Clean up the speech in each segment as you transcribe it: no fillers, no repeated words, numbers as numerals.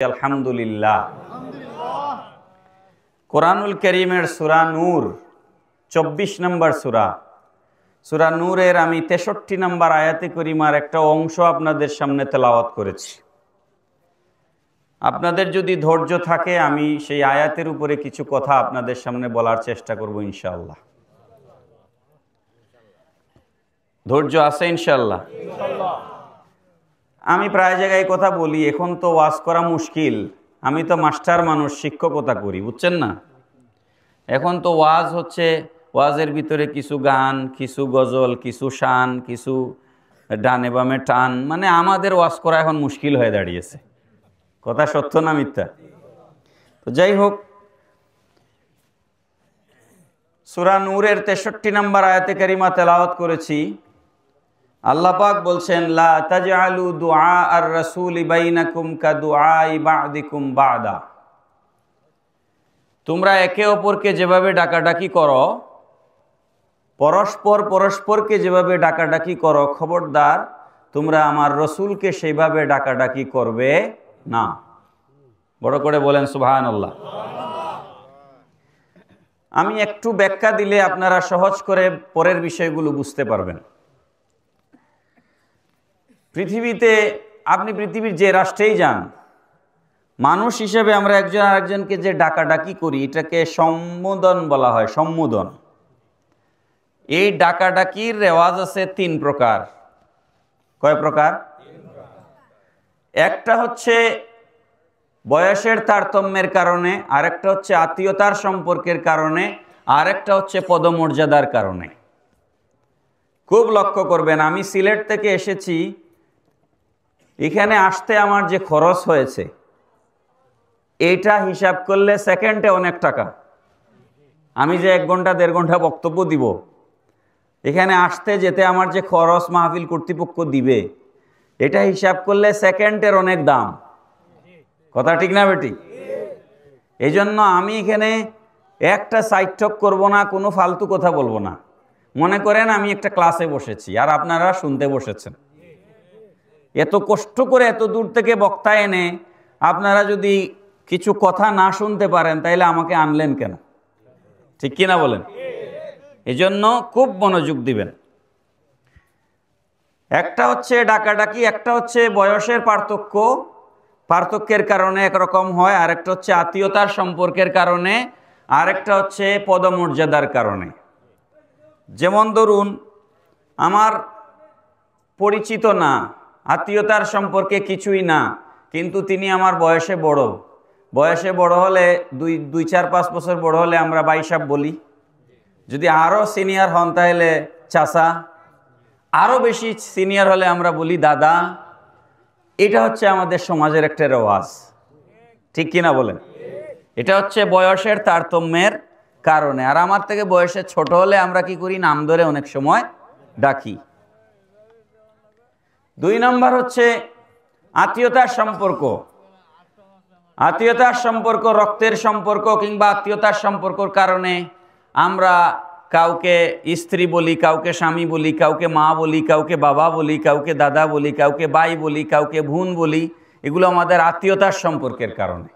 আলহামদুলিল্লাহ। কোরআনুল কারীমের সূরা নূর ২৪ নম্বর সূরা নূরের আমি ৬৩ নম্বর আয়াতে করিমার একটা অংশ আপনাদের সামনে তেলাওয়াত করেছি। আপনাদের যদি ধৈর্য থাকে আমি সেই আয়াতের উপরে কিছু কথা আপনাদের সামনে বলার চেষ্টা করব ইনশাআল্লাহ। ধৈর্য আছে ইনশাআল্লাহ? আমি প্রায় জায়গায় কথা বলি, এখন তো ওয়াজ করা মুশকিল, আমি তো মাস্টার মানুষ, শিক্ষকতা করি, বুঝছেন না। এখন তো ওয়াজ হচ্ছে, ওয়াজের ভিতরে কিছু গান, কিছু গজল, কিছু শান, কিছু ডানে বামে টান, মানে আমাদের ওয়াজ করা এখন মুশকিল হয়ে দাঁড়িয়েছে। কথা সত্য না মিথ্যা? তো যাই হোক, সূরা নূরের ৬৩ নম্বর আয়াতে কারিমা তেলাওয়াত করেছি। আল্লাহ পাক বলছেন, লা তাজআলু দুআ আর রাসূলি বাইনাকুম কা দুআই বা'দিকুম বা'দা। তোমরা একে অপরকে যেভাবে ডাকাডাকি করো, পরস্পরকে যেভাবে ডাকাডাকি করো, খবরদার তোমরা আমার রসুলকে সেইভাবে ডাকাডাকি করবে না। বড় করে বলেন সুবহানাল্লাহ। আমি একটু ব্যাখ্যা দিলে আপনারা সহজ করে পরের বিষয়গুলো বুঝতে পারবেন। পৃথিবীতে, আপনি পৃথিবীর যে রাষ্ট্রেই যান, মানুষ হিসেবে আমরা একজন আরেকজনকে যে ডাকাডাকি করি, এটাকে সম্বোধন বলা হয়। সম্বোধন, এই ডাকাডাকির রেওয়াজ আছে ৩ প্রকার। কয় প্রকার? একটা হচ্ছে বয়সের তারতম্যের কারণে, আরেকটা হচ্ছে আত্মীয়তার সম্পর্কের কারণে, আরেকটা হচ্ছে পদমর্যাদার কারণে। খুব লক্ষ্য করবেন, আমি সিলেট থেকে এসেছি, এখানে আসতে আমার যে খরচ হয়েছে, এইটা হিসাব করলে সেকেন্ডে অনেক টাকা। আমি যে ১ ঘন্টা ১.৫ ঘন্টা বক্তব্য দিব, এখানে আসতে যেতে আমার যে খরচ মাহফিল কর্তৃপক্ষ দিবে, এটা হিসাব করলে সেকেন্ডের অনেক দাম। কথা ঠিক না বেটি? এই জন্য আমি এখানে একটা সাইড টক করবো না, কোনো ফালতু কথা বলবো না। মনে করেন আমি একটা ক্লাসে বসেছি আর আপনারা শুনতে বসেছেন। এত কষ্ট করে এত দূর থেকে বক্তা এনে আপনারা যদি কিছু কথা না শুনতে পারেন, তাইলে আমাকে আনলেন কেন? ঠিক কিনা বলেন? এই জন্য খুব মনোযোগ দিবেন। একটা হচ্ছে ডাকাডাকি, একটা হচ্ছে বয়সের পার্থক্যের কারণে একরকম হয়, আরেকটা হচ্ছে আত্মীয়তার সম্পর্কের কারণে, আরেকটা হচ্ছে পদমর্যাদার কারণে। যেমন ধরুন, আমার পরিচিত না, আত্মীয়তার সম্পর্কে কিছুই না, কিন্তু তিনি আমার বয়সে বড় হলে 2-4-5 বছর বড় হলে আমরা ভাই সাহেব বলি। যদি আরও সিনিয়র হন তাহলে চাচা, আরও বেশি সিনিয়র হলে আমরা বলি দাদা। এটা হচ্ছে আমাদের সমাজের একটা রেওয়াজ। ঠিক কিনা বলেন? এটা হচ্ছে বয়সের তারতম্যের কারণে। আর আমার থেকে বয়সে ছোট হলে আমরা কি করি? নাম ধরে অনেক সময় ডাকি। ২ নম্বর হচ্ছে আত্মীয়তার সম্পর্ক, রক্তের সম্পর্ক কিংবা আত্মীয়তার সম্পর্কের কারণে আমরা কাউকে স্ত্রী বলি, কাউকে স্বামী বলি, কাউকে মা বলি, কাউকে বাবা বলি, কাউকে দাদা বলি, কাউকে ভাই বলি, কাউকে বোন বলি। এগুলো আমাদের আত্মীয়তার সম্পর্কের কারণে।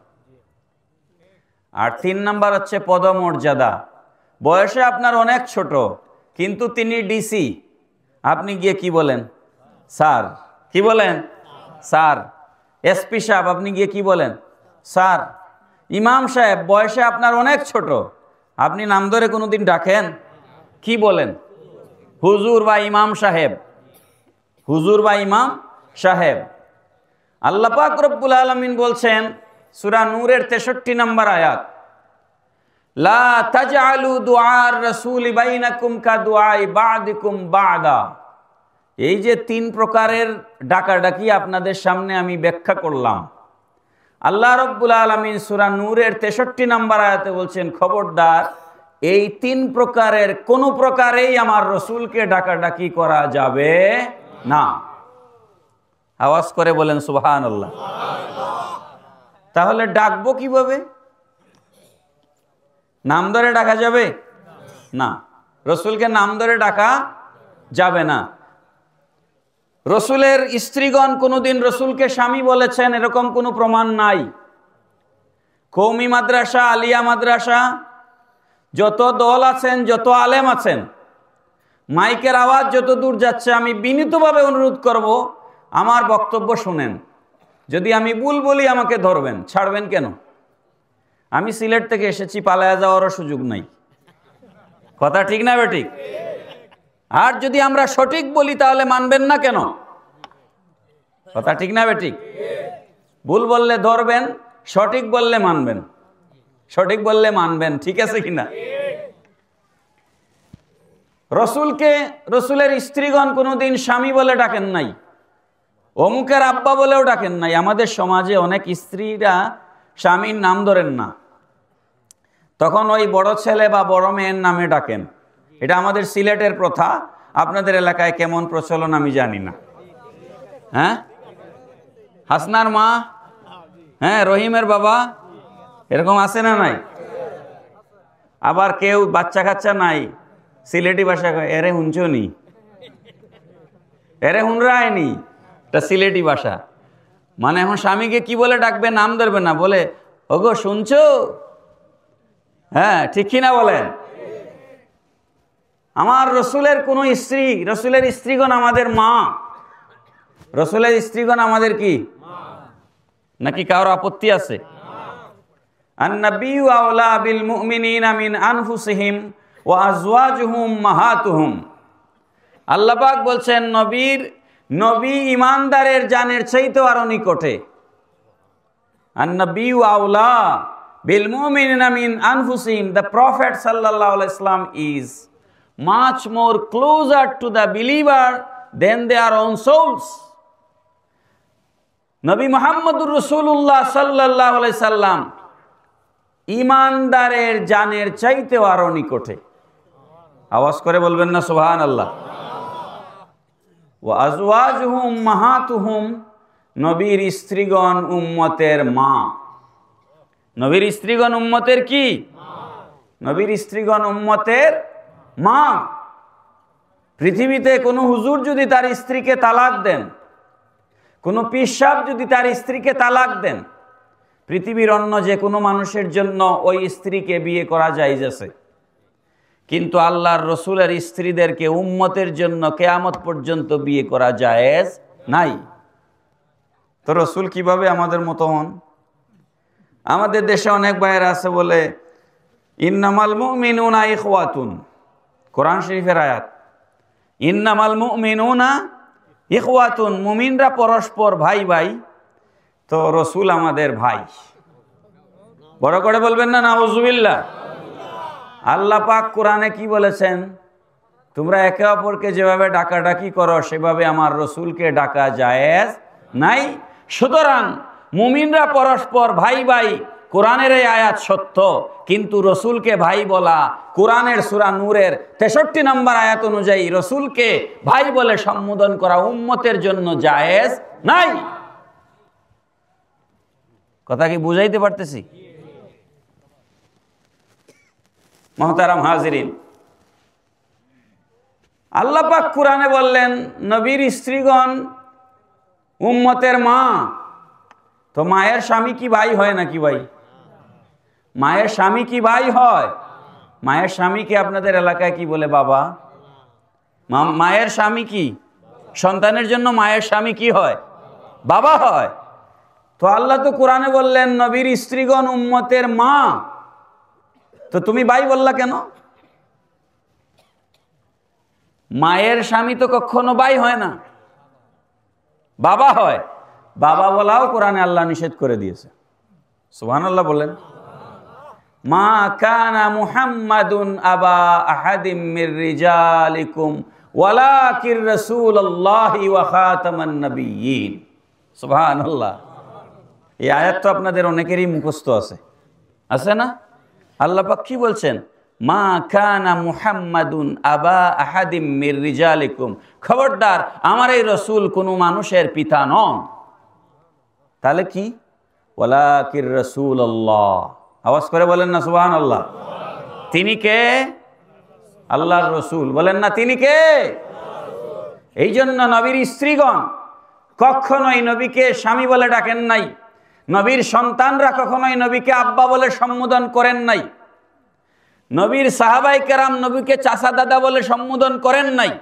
আর ৩ নম্বর হচ্ছে পদমর্যাদা। বয়সে আপনার অনেক ছোট, কিন্তু তিনি ডিসি, আপনি গিয়ে কি বলেন? স্যার। কি বলেন? স্যার। এসপি সাহেব, আপনি গিয়ে কি বলেন? স্যার। ইমাম সাহেব, বয়সে আপনার অনেক ছোট, আপনি নাম ধরে কোনোদিন ডাকেন? কি বলেন? হুজুর বা ইমাম সাহেব। হুজুর বা ইমাম সাহেব। আল্লাহ পাক রব্বুল আলামিন বলছেন সূরা নূরের ৬৩ নম্বর আয়াত, লা তাজআলু দুআর রাসূলি বাইনাকুম কা দুআই বা'দিকুম বা'দা। এই যে ৩ প্রকারের ডাকাডাকি আপনাদের সামনে আমি ব্যাখ্যা করলাম, আল্লাহ রব্বুল আলামিন সূরা নূরের ৬৩ নম্বর আয়াতে বলছেন, খবরদার এই ৩ প্রকারের কোনো প্রকারেই আমার রসুলকে ডাকাডাকি করা যাবে না। আওয়াজ করে বলেন সুবহানাল্লাহ। তাহলে ডাকবো কিভাবে? নাম ধরে ডাকা যাবে না, রসুলকে নাম ধরে ডাকা যাবে না। রসুলের স্ত্রীগণ কোনোদিন রসুলকে স্বামী বলেছেন এরকম কোনো প্রমাণ নাই। কওমি মাদ্রাসা, আলিয়া মাদ্রাসা, যত দল আছেন, যত আলেম আছেন, মাইকের আওয়াজ যত দূর যাচ্ছে, আমি বিনীতভাবে অনুরোধ করব আমার বক্তব্য শুনেন। যদি আমি ভুল বলি আমাকে ধরবেন, ছাড়বেন কেন? আমি সিলেট থেকে এসেছি, পালায়া যাওয়ারও সুযোগ নাই। কথা ঠিক না বেঠিক? আর যদি আমরা সঠিক বলি তাহলে মানবেন না কেন? কথা ঠিক না বেঠিক? ভুল বললে ধরবেন, সঠিক বললে মানবেন, সঠিক বললে মানবেন, ঠিক আছে কিনা? রসুলকে, রসুলের স্ত্রীগণ কোনোদিন স্বামী বলে ডাকেন নাই, অমুকের আব্বা বলেও ডাকেন নাই। আমাদের সমাজে অনেক স্ত্রীরা স্বামীর নাম ধরেন না, তখন ওই বড় ছেলে বা বড় মেয়ের নামে ডাকেন। এটা আমাদের সিলেটের প্রথা। আপনাদের এলাকায় কেমন প্রচলন আমি জানি না। হ্যাঁ, হাসনার মা, হ্যাঁ, রহিমের বাবা, এরকম আছে না নাই? আবার কেউ বাচ্চা কাচ্চা নাই, সিলেটি ভাষা কয়, এরে হুনছো নি, এরে হুনরায়নি, এটা সিলেটি ভাষা। মানে এখন স্বামীকে কি বলে ডাকবে? নাম ধরবে না, বলে ওগো শুনছো? হ্যাঁ, ঠিক কিনা বলেন? আমার রসুলের কোন স্ত্রী, রসুলের স্ত্রীগণ আমাদের মা, রসুলের স্ত্রীগণ আমাদের কি? নাকি কারো আপত্তি আছে? আন-নাবিয়্যু আওলা বিল মুমিনিনা মিন আনফুসিহিম ওয়া আজওয়াজুহুম উম্মাহাতুহুম। আল্লাহ পাক বলছেন নবী ইমানদারের জানের চাইতেও আরো নিকটে। আন-নাবিয়্যু আওলা বিল মুমিনিনা মিন আনফুসিহিম, the prophet sallallahu alaihi wasallam is much more closer to the believer than their own souls. নবী মুহাম্মদুর রাসূলুল্লাহ সাল্লাল্লাহু আলাইহি সাল্লাম ইমানদারের জানের চাইতেও আরো নিকটে। আওয়াজ করে বলবেন না সুবহানাল্লাহ। ওয়া আজওয়াজুহুম উম্মাহাতুহুম, নবীর স্ত্রীগণ উম্মতের মা। নবীর স্ত্রীগণ উম্মতের কি? নবীর স্ত্রীগণ উম্মতের মা। পৃথিবীতে কোনো হুজুর যদি তার স্ত্রীকে তালাক দেন, কোনো পীর সাহেব যদি তার স্ত্রীকে তালাক দেন, পৃথিবীর অন্য যে কোনো মানুষের জন্য ওই স্ত্রীকে বিয়ে করা জায়েজ আছে, কিন্তু আল্লাহর রসুলের স্ত্রীদেরকে উম্মতের জন্য কিয়ামত পর্যন্ত বিয়ে করা জায়েজ নাই। তো রসুল কিভাবে আমাদের মতো হন? আমাদের দেশে অনেক ভাইয়েরা আছে বলে ইন্নামাল মুমিনুনা ইখওয়াতুন, কোরআন শরীফের আয়াত, ইন্নামাল মুমিনুনা ইখওয়াতুন, মুমিনরা পরস্পর ভাই ভাই, তো রসুল আমাদের ভাই। বড় করে বলবেন না নাউজুবিল্লাহ। আল্লাহ পাক কোরআনে কি বলেছেন? তোমরা একে অপরকে যেভাবে ডাকাডাকি করো সেভাবে আমার রসুলকে ডাকা জায়েজ নাই। সুতরাং মুমিনরা পরস্পর ভাই ভাই, কোরআনের এই আয়াত সত্য, কিন্তু রসুলকে ভাই বলা কোরআনের সূরা নূরের 63 নম্বর আয়াত অনুযায়ী রসুলকে ভাই বলে সম্বোধন করা উম্মতের জন্য জায়েজ নাই। কথা কি বুঝাইতে পারতেছি? মুহতারাম হাজিরিন, আল্লাহ পাক কোরআনে বললেন নবীর স্ত্রীগণ উম্মতের মা। তো মায়ের স্বামী কি ভাই হয় নাকি ভাই? মায়ের স্বামী কি ভাই হয়? মায়ের স্বামীকে আপনাদের এলাকায় কি বলে? বাবা। মায়ের স্বামী কি? সন্তানের জন্য মায়ের স্বামী কি হয়? বাবা হয়। তো আল্লাহ তো কোরআনে বললেন নবীর স্ত্রীগণ উম্মতের মা, তো তুমি ভাই বললা কেন? মায়ের স্বামী তো কখনো ভাই হয় না, বাবা হয়। বাবা বলাও কোরআনে আল্লাহ নিষেধ করে দিয়েছে। সুবহানাল্লাহ বলেন। মা কানা মুহাম্মাদুন আবা আহাদিম মির রিজালিকুম ওয়ালাকির রাসূলুল্লাহি ওয়া খাতামান নাবিয়্যিন। সুবহানাল্লাহ। এই আয়াত তো আপনাদের অনেকেরই মুখস্থ আছে না? আল্লাহ পাক কি বলছেন? মা কানা মুহাম্মাদুন আবা আহাদিম মির রিজালিকুম, খবরদার আমার এই রসুল কোনো মানুষের পিতা নন। তাহলে কি? ওয়ালাকির রাসূলুল্লাহ। আওয়াজ করে বলেন না সুবহানাল্লাহ। তিনি কে? আল্লাহর রসুল। বলেন না তিনি কে? এই জন্য নবীর স্ত্রীগণ কখনোই নবীকে স্বামী বলে ডাকেন নাই, নবীর সন্তানরা কখনোই নবীকে আব্বা বলে সম্বোধন করেন নাই, নবীর সাহাবাই কেরাম নবীকে চাচা দাদা বলে সম্বোধন করেন নাই।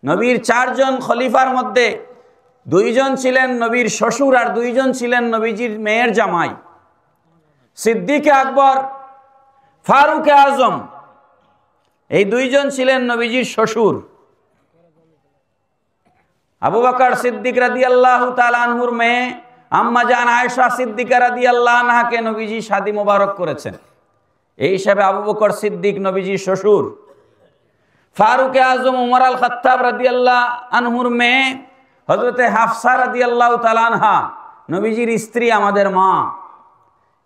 নবীর 4 জন খলিফার মধ্যে 2 জন ছিলেন নবীর শ্বশুর আর 2 জন ছিলেন নবীজির মেয়ের জামাই। সিদ্দিক আকবর, ফারুক আজম, এই 2 জন ছিলেন নবীজির শ্বশুর। আবু বকর সিদ্দিক রাদিয়াল্লাহু তাআলা আনহুর মেয়ে আম্মা জান আয়েশা সিদ্দিকা রাদিয়াল্লাহু আনহাকে নবীজি শাদী মোবারক করেছেন। এই হিসাবে আবু বকর সিদ্দিক নবীজির শ্বশুর। ফারুক আজম উমর আল খাত্তাব রাদিয়াল্লাহু আনহুর মেয়ে হযরতে হাফসা রাদিয়াল্লাহু তাআলা আনহা নবীজির স্ত্রী, আমাদের মা।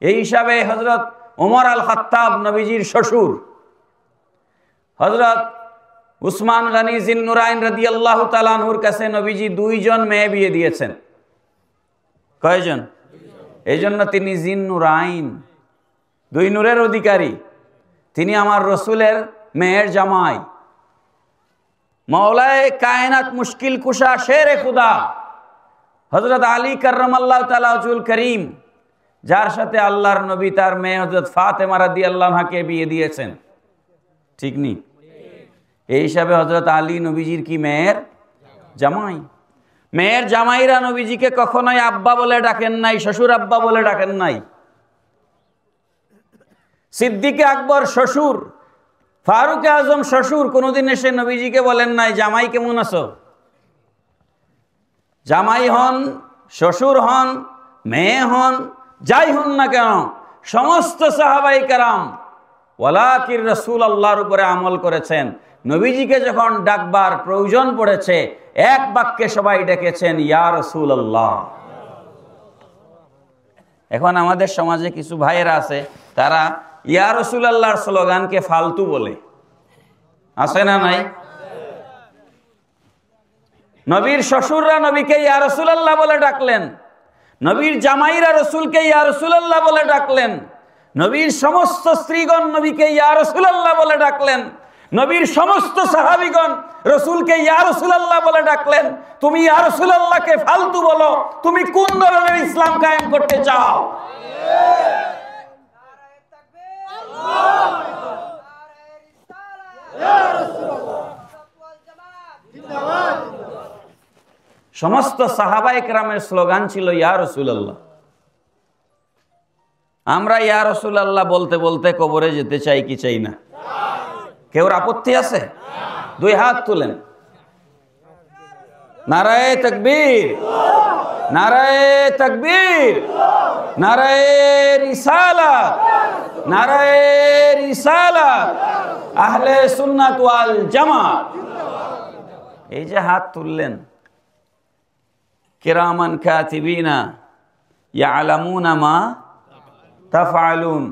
এই হিসাবে হযরত উমর আল খাত্তাব নবীজির শ্বশুর। হযরত উসমান গনি জিন্নুরাইন রাদিয়াল্লাহু তাআলা আনহুর কাছে নবীজি 2 জন মেয়ে বিয়ে দিয়েছেন। কয়জন? এই জন্য তিনি জিন্নুরাইন, 2 নূরের অধিকারী। তিনি আমার রসুলের মেয়ের জামাই। মওলায়ে কায়নাত মুশকিল কুশা শেরে খুদা হযরত আলী কাররামাল্লাহু তাআলা ওয়াজহুল করিম, যার সাথে আল্লাহর নবী তার মেয়ে হযরত ফাতেমা রাদিয়াল্লাহু আনহাকে বিয়ে দিয়েছেন, ঠিক নি? এই হিসাবে হযরত আলী নবীজির কি মেয়ের জামাই। মেয়ের জামাইরা নবীজিকে কখনোই আব্বা বলে ডাকেন নাই, শ্বশুর আব্বা বলে ডাকেন নাই। সিদ্দিক আকবর শ্বশুর, ফারুক আজম শ্বশুর, কোনোদিন এসে নবীজিকে বলেন নাই জামাই কেমন আছো। জামাই হন, শ্বশুর হন, মেয়ে হন, যাই হন না কেন, সমস্ত সাহাবাই কেরাম ওয়ালাকির রাসূলুল্লাহর উপরে আমল করেছেন। নবীজিকে যখন ডাকবার প্রয়োজন পড়েছে এক বাক্যে সবাই ডেকেছেন ইয়া রাসূলুল্লাহ। এখন আমাদের সমাজে কিছু ভাইয়েরা আছে, তারা ইয়া রাসূলুল্লাহর স্লোগানকে ফালতু বলে, আছে না নাই? নবীর শ্বশুররা নবীকে ইয়া রাসূলুল্লাহ বলে ডাকলেন, নবীর জামাইরা রসুলকে ইয়া রাসূলুল্লাহ বলে ডাকলেন, নবীর সমস্ত স্ত্রীগণ নবীকে ইয়া রাসূলুল্লাহ বলে ডাকলেন, নবীর সমস্ত সাহাবীগণ রসুলকে ইয়া রাসূলুল্লাহ বলে ডাকলেন। তুমি ইয়া রাসূলুল্লাহকে ফালতু বলো, তুমি কোন ধরনের ইসলাম কায়েম করতে চাও? সমস্ত সাহাবায়ে কেরামের স্লোগান ছিল ইয়া রাসূলুল্লাহ। আমরা ইয়া রাসূলুল্লাহ বলতে বলতে কবরে যেতে চাই কি চাই না? কেউ আপত্তি আছে? 2 হাত তুলেন। নারায়ে তাকবীর, নারায়ে তাকবীর, নারায়ে রিসালাত, নারায়ে রিসালাত, আহলে সুন্নাত ওয়াল জামাত। এই যে হাত তুললেন, কিরামান কাতিবিনা ইয়ালামুনা মা তাফআলুন,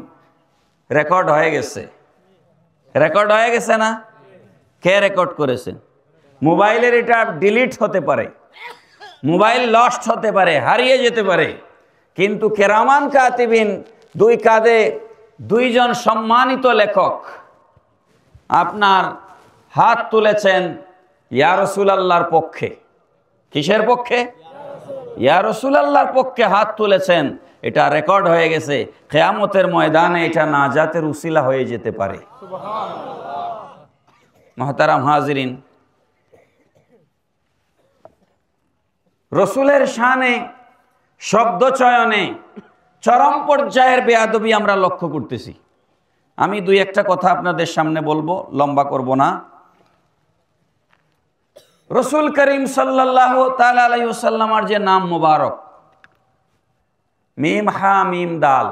রেকর্ড হয়ে গেছে। রেকর্ড হয়ে গেছে না? কে রেকর্ড করেছেন? মোবাইলের এটা ডিলিট হতে পারে, মোবাইল লস্ট হতে পারে, হারিয়ে যেতে পারে, কিন্তু কিরামান কাতিবিন, 2 কাঁধে 2 জন সম্মানিত লেখক আপনার হাত তুলেছেন ইয়া রাসূলুল্লাহর পক্ষে। কিসের পক্ষে? ইয়া রাসূলুল্লাহর পক্ষে হাত তুলেছেন। এটা রেকর্ড হয়ে গেছে। কিয়ামতের ময়দানে এটা নাজাতের উসিলা হয়ে যেতে পারে। মুহতারাম হাজিরিন, রসুলের শানে শব্দ চয়নে চরম পর্যায়ের বেয়াদবি আমরা লক্ষ্য করতেছি। আমি 2-1টা কথা আপনাদের সামনে বলবো, লম্বা করব না। রসুল করিম সাল্লাল্লাহু তাআলা আলাইহি ওয়াসাল্লামের যে নাম মুবারক, মিম হা মিম দাল,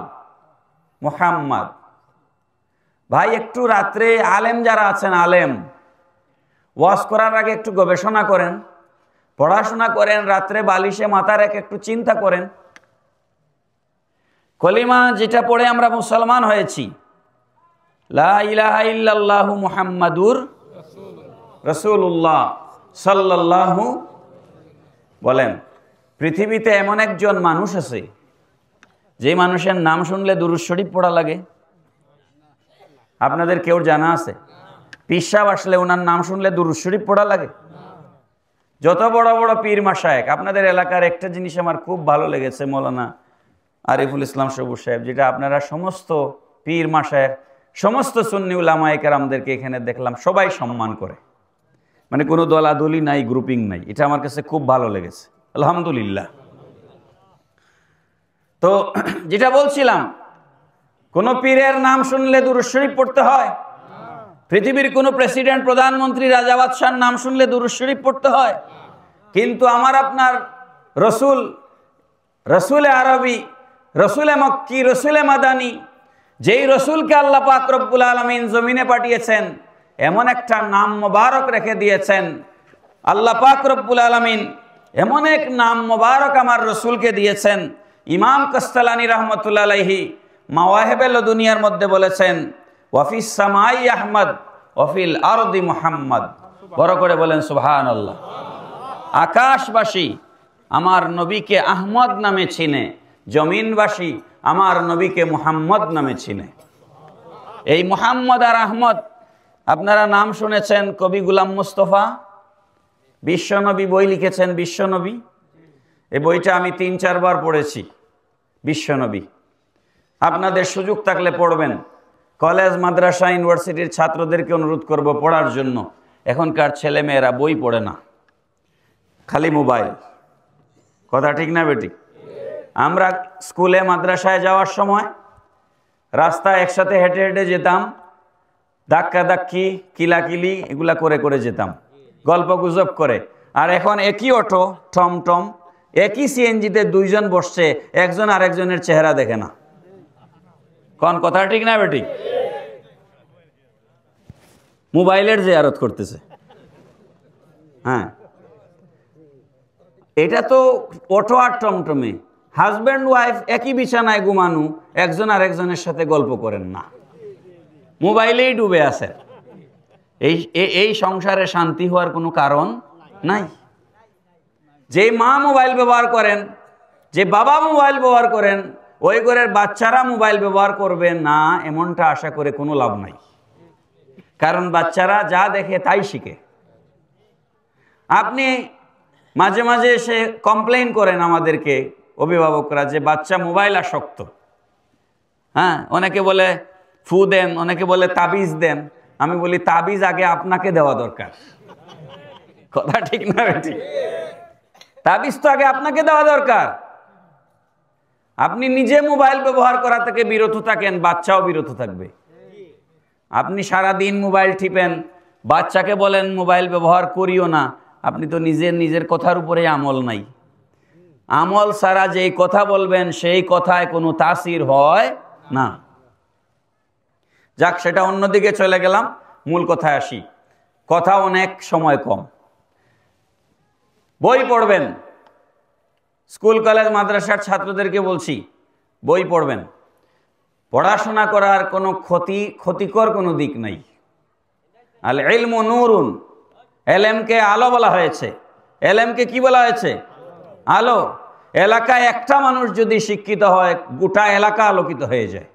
মুহাম্মদ। ভাই একটু রাত্রে আলেম যারা আছেন, আলেম ওয়াজ করার আগে একটু গবেষণা করেন, পড়াশোনা করেন, রাত্রে বালিশে মাথা রেখে একটু চিন্তা করেন। কলিমা যেটা পড়ে আমরা মুসলমান হয়েছি, লা ইলাহা ইল্লাল্লাহু মুহাম্মাদুর রাসূলুল্লাহ সাল্লাল্লাহু, বলেন পৃথিবীতে এমন একজন মানুষ আছে যে মানুষের নাম শুনলে দুরূদ শরীফ পড়া লাগে? আপনাদের কেউ জানা আছে? পীর সাহেব আসলে ওনার নাম শুনলে দুরূদ শরীফ পড়া লাগে? যত বড় বড় পীর মাশায়েখ, আপনাদের এলাকার একটা জিনিস আমার খুব ভালো লেগেছে, মৌলানা আরিফুল ইসলাম সবুজ সাহেব, যেটা আপনারা সমস্ত পীর মাশায়েখ, সমস্ত সুন্নি উলামায়ে কেরামদেরকে এখানে দেখলাম সবাই সম্মান করে, মানে কোনো দলাদলি নাই, গ্রুপিং নাই। এটা আমার কাছে খুব ভালো লেগেছে, আলহামদুলিল্লাহ। তো যেটা বলছিলাম, কোন পীরের নাম শুনলে দুরূদ শরীফ পড়তে হয়? পৃথিবীর কোন প্রেসিডেন্ট, প্রধানমন্ত্রী, রাজা বাদশার নাম শুনলে দুরূদ শরীফ পড়তে হয়? কিন্তু আমার আপনার রসুল, রসুলে আরবি, রসুলে মক্কি, রসুলে মাদানী, যেই রসুলকে আল্লাহ পাক রব্বুল আলামিন জমিনে পাঠিয়েছেন, এমন একটা নাম মোবারক রেখে দিয়েছেন আল্লাহ পাক রব্বুল আলামিন, এমন এক নাম মোবারক আমার রসুলকে দিয়েছেন। ইমাম কাস্তালানী রহমতুল্লাহ আলাইহি মাওয়াহিবে লদুনিয়ার মধ্যে বলেছেন, ওয়াফিস সামাই আহমদ ওয়াফিল আরদি মুহাম্মদ। বড় করে বলেন সুবহানাল্লাহ। আকাশবাসী আমার নবীকে আহমদ নামে চিনে, জমিনবাসী আমার নবীকে মুহাম্মদ নামে চিনে। এই মুহাম্মদ আর আহমদ, আপনারা নাম শুনেছেন কবি গোলাম মুস্তফা, বিশ্বনবী বই লিখেছেন বিশ্বনবী। এই বইটা আমি 3-4 বার পড়েছি, বিশ্বনবী। আপনাদের সুযোগ থাকলে পড়বেন। কলেজ, মাদ্রাসা, ইউনিভার্সিটির ছাত্রদেরকে অনুরোধ করব পড়ার জন্য। এখনকার ছেলে মেয়েরা বই পড়ে না, খালি মোবাইল। কথা ঠিক না বেটি? আমরা স্কুলে মাদ্রাসায় যাওয়ার সময় রাস্তায় একসাথে হেঁটে হেঁটে যেতাম, ধাক্কা ধাক্কি, কিলাকিলি এগুলা করে করে যেতাম, গল্প গুজব করে। আর এখন একই অটো, টমটম, একই সিএনজিতে 2 জন বসছে, একজন আরেকজনের চেহারা দেখে না। কোন কথা ঠিক না বেটি? মোবাইলের জিয়ারত করতেছে। হ্যাঁ, এটা তো অটো আর টমটমে। হাজব্যান্ড ওয়াইফ একই বিছানায় ঘুমানো, একজন আরেকজনের সাথে গল্প করেন না, মোবাইলেই ডুবে আছে। এই সংসারে শান্তি হওয়ার কোনো কারণ নাই। যে মা মোবাইল ব্যবহার করেন, যে বাবা মোবাইল ব্যবহার করেন, ওই ঘরের বাচ্চারা মোবাইল ব্যবহার করবে না এমনটা আশা করে কোনো লাভ নাই। কারণ বাচ্চারা যা দেখে তাই শিখে। আপনি মাঝে মাঝে এসে কমপ্লেইন করেন আমাদেরকে অভিভাবকরা যে বাচ্চা মোবাইল আসক্ত। হ্যাঁ, অনেকে বলে ফু দেন, অনেকে বলে তাবিজ দেন। আমি বলি তাবিজ আগে আপনাকে দেওয়া দরকার। কথা ঠিক না বেটি? তাবিজ তো আগে আপনাকে দেওয়া দরকার। আপনি নিজে মোবাইল ব্যবহার করা থেকে বিরত থাকেন, বাচ্চাও বিরত থাকবে। আপনি সারাদিন মোবাইল টিপেন, বাচ্চাকে বলেন মোবাইল ব্যবহার করিও না, আপনি তো নিজের কথার উপরে আমল নাই। আমল ছাড়া যেই কথা বলবেন সেই কথায় কোনো তাসির হয় না। যাক, সেটা অন্যদিকে চলে গেলাম, মূল কথায় আসি। কথা অনেক, সময় কম। বই পড়বেন। স্কুল, কলেজ, মাদ্রাসার ছাত্রদেরকে বলছি, বই পড়বেন। পড়াশোনা করার কোনো ক্ষতিকর কোনো দিক নাই। আল ইলমু নূরুন, এলেমকে আলো বলা হয়েছে। এলেমকে কি বলা হয়েছে? আলো। এলাকায় একটা মানুষ যদি শিক্ষিত হয়, গোটা এলাকা আলোকিত হয়ে যায়।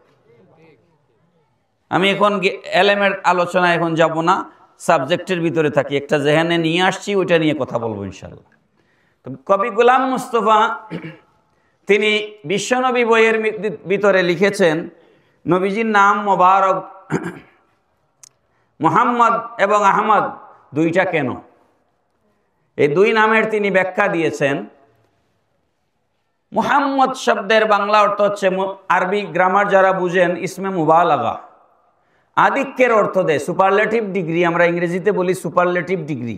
আমি এখন এলেমের আলোচনায় এখন যাব না, সাবজেক্টের ভিতরে থাকি। একটা যেখানে নিয়ে আসছি ওইটা নিয়ে কথা বলবো ইনশাল্লাহ। তো কবি গোলাম মুস্তফা তিনি বিশ্বনবী বইয়ের ভিতরে লিখেছেন, নবীজির নাম মোবারক মুহাম্মদ এবং আহমদ দুইটা কেন? এই দুই নামের তিনি ব্যাখ্যা দিয়েছেন। মুহাম্মদ শব্দের বাংলা অর্থ হচ্ছে, আরবি গ্রামার যারা বুঝেন, ইসমে মুবালাগা, আধিক্যের অর্থ দেয়। সুপারলেটিভ ডিগ্রি আমরা ইংরেজিতে বলি, সুপারলেটিভ ডিগ্রি,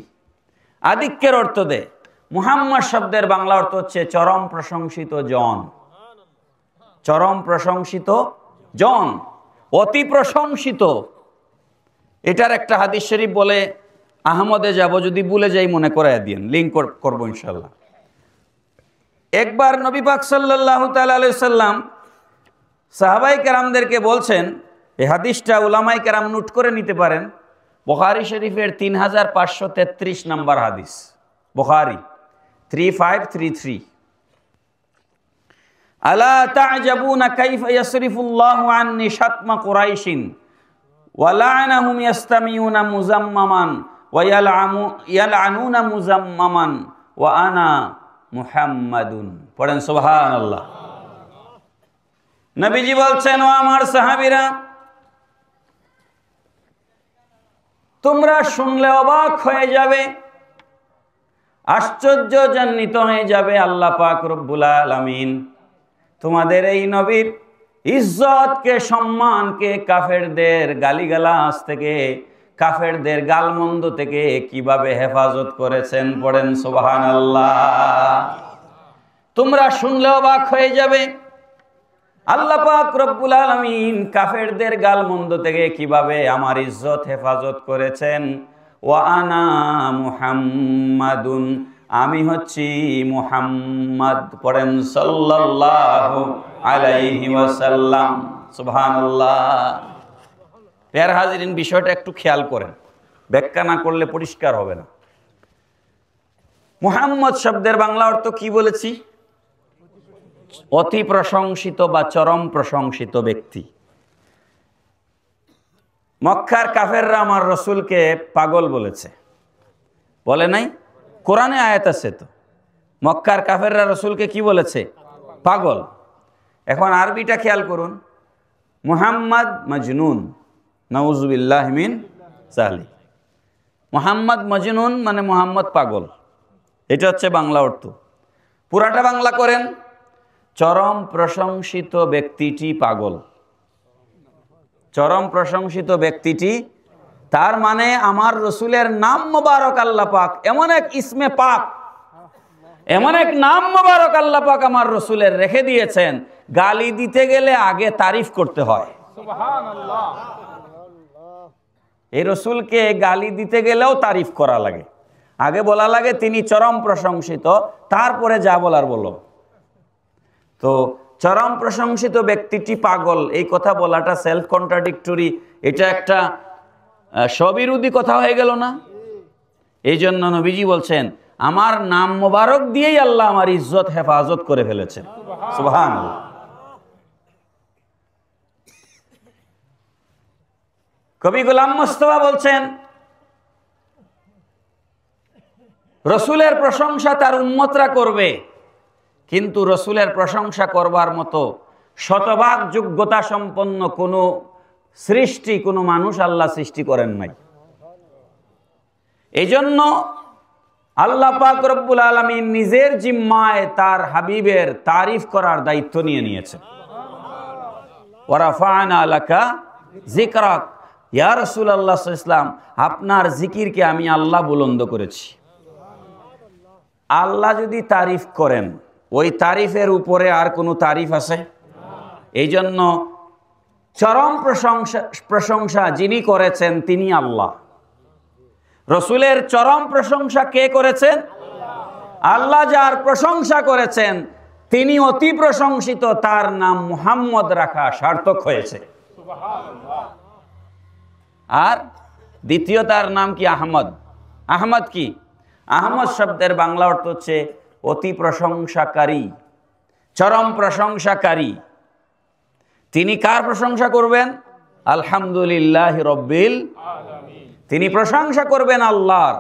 আধিক্যের অর্থ দেয়। মুহাম্মদ শব্দের বাংলা অর্থ হচ্ছে চরম প্রশংসিত জন। চরম প্রশংসিত জন, অতি প্রশংসিত। এটার একটা হাদিস শরীফ বলে আহমদে যাব, যদি ভুলে যাই মনে করায় দিন, লিঙ্ক করবো ইনশাল্লাহ। একবার নবী পাক সাল্লাল্লাহু তাআলা আলাইহি সাল্লাম সাহাবায়ে কেরামদেরকে বলছেন, এই হাদিসটা উলামায়ে কেরাম নোট করে নিতে পারেন, বুখারী শরীফের 3533 নম্বর হাদিস, বুখারী 3533। আলা তা'জাবুনা কাইফা ইয়াসরিফুল্লাহু আন্নি শাতমা কুরাইশিন ওয়া লা'নাহুম ইয়াস্তামিউনা মুজাম্মামান ওয়া ইয়ালআনুনা মুযাম্মামান ওয়া আনা মুহাম্মাদুন। পড়েন সুবহানাল্লাহ। নবীজি বলছেন, ও আমার সাহাবীরা, তোমরা শুনলে অবাক হয়ে যাবে, আশ্চর্যজনিত হয়ে যাবে। আল্লাহ পাক রব্বুল আলামিন তোমাদের এই নবীর ইজ্জতকে, সম্মানকে কাফেরদের গালিগালাজ থেকে, কাফেরদের গালমন্দ থেকে কিভাবে হেফাজত করেছেন। পড়েন সুবহানাল্লাহ। তোমরা শুনলে অবাক হয়ে যাবে, আল্লাহ পাক রব্বুল আলামিন কাফেরদের গালমন্দ থেকে কিভাবে আমার ইজ্জত হেফাজত করেছেন। ওয়া আনা মুহাম্মাদুন, আমি হচ্ছি মুহাম্মদ। পড়েন সাল্লাল্লাহু আলাইহি ওয়াসাল্লাম। সুবহানাল্লাহ। প্রিয় হাজিরিন, বিষয়টা একটু খেয়াল করেন, ব্যাখ্যা না করলে পরিষ্কার হবে না। মুহাম্মদ শব্দের বাংলা অর্থ কি বলেছি? অতি প্রশংসিত বা চরম প্রশংসিত ব্যক্তি। মক্কার কাফেররা আমার রসুলকে পাগল বলেছে, বলে নাই? কোরআনে আয়াত আছে তো, মক্কার কাফেররা রসুলকে কি বলেছে? পাগল। এখন আরবিটা খেয়াল করুন, মুহাম্মদ মজনুন, নাউযুবিল্লাহ মিন যালিক। মুহাম্মদ মজনুন মানে মুহাম্মদ পাগল, এটা হচ্ছে বাংলা অর্থ। পুরাটা বাংলা করেন, চরম প্রশংসিত ব্যক্তিটি পাগল। চরম প্রশংসিত ব্যক্তিটি, তার মানে আমার রসুলের নাম মোবারক আল্লাহ পাক, এমন এক ইসমে পাক, এমন এক নাম মোবারক আল্লাহ পাক আমার রসুলের রেখে দিয়েছেন, গালি দিতে গেলে আগে তারিফ করতে হয়। সুবহানাল্লাহ। এই রসুলকে গালি দিতে গেলেও তারিফ করা লাগে, আগে বলা লাগে তিনি চরম প্রশংসিত, তারপরে যা বলার বলো। তো চরম প্রশংসিত ব্যক্তিটি পাগল, এই কথা বলাটা সেলফ কন্ট্রাডিক্টরি, এটা একটা স্ববিরোধী কথা হয়ে গেল না? এই জন্য নবীজি বলছেন, আমার নাম মোবারক দিয়েই আল্লাহ আমার ইজ্জত হেফাজত করে ফেলেছেন। সুবহানাল্লাহ। কবি গোলাম মোস্তফা বলছেন, রসুলের প্রশংসা তার উম্মতরা করবে, কিন্তু রসুলের প্রশংসা করবার মতো শতভাগ যোগ্যতা সম্পন্ন কোনো সৃষ্টি, কোনো মানুষ আল্লাহ সৃষ্টি করেন নাই। এই জন্য আল্লাহ পাক রব্বুল আলামিন নিজের জিম্মায় তার হাবিবের তারিফ করার দায়িত্ব নিয়ে নিয়েছেন। ওয়া রাফা'না লাকা যিকরাক, ইয়া রাসূলুল্লাহ সাল্লাল্লাহু আলাইহি ওয়াসাল্লাম, আপনার জিকিরকে আমি আল্লাহ বুলন্দ করেছি। আল্লাহ যদি তারিফ করেন, ওই তারিফের উপরে আর কোনো তারিফ আছে? এই জন্য চরম প্রশংসা যিনি করেছেন তিনি আল্লাহ। রসুলের চরম প্রশংসা কে করেছেন? আল্লাহ। যার প্রশংসা করেছেন তিনি অতি প্রশংসিত, তার নাম মুহাম্মদ রাখা সার্থক হয়েছে। আর দ্বিতীয় তার নাম কি? আহমদ। আহমদ কি? আহমদ শব্দের বাংলা অর্থ হচ্ছে অতি প্রশংসাকারী, চরম প্রশংসাকারী। তিনি কার প্রশংসা করবেন? আলহামদুলিল্লাহ রব্বিল আলামিন। তিনি প্রশংসা করবেন আল্লাহর।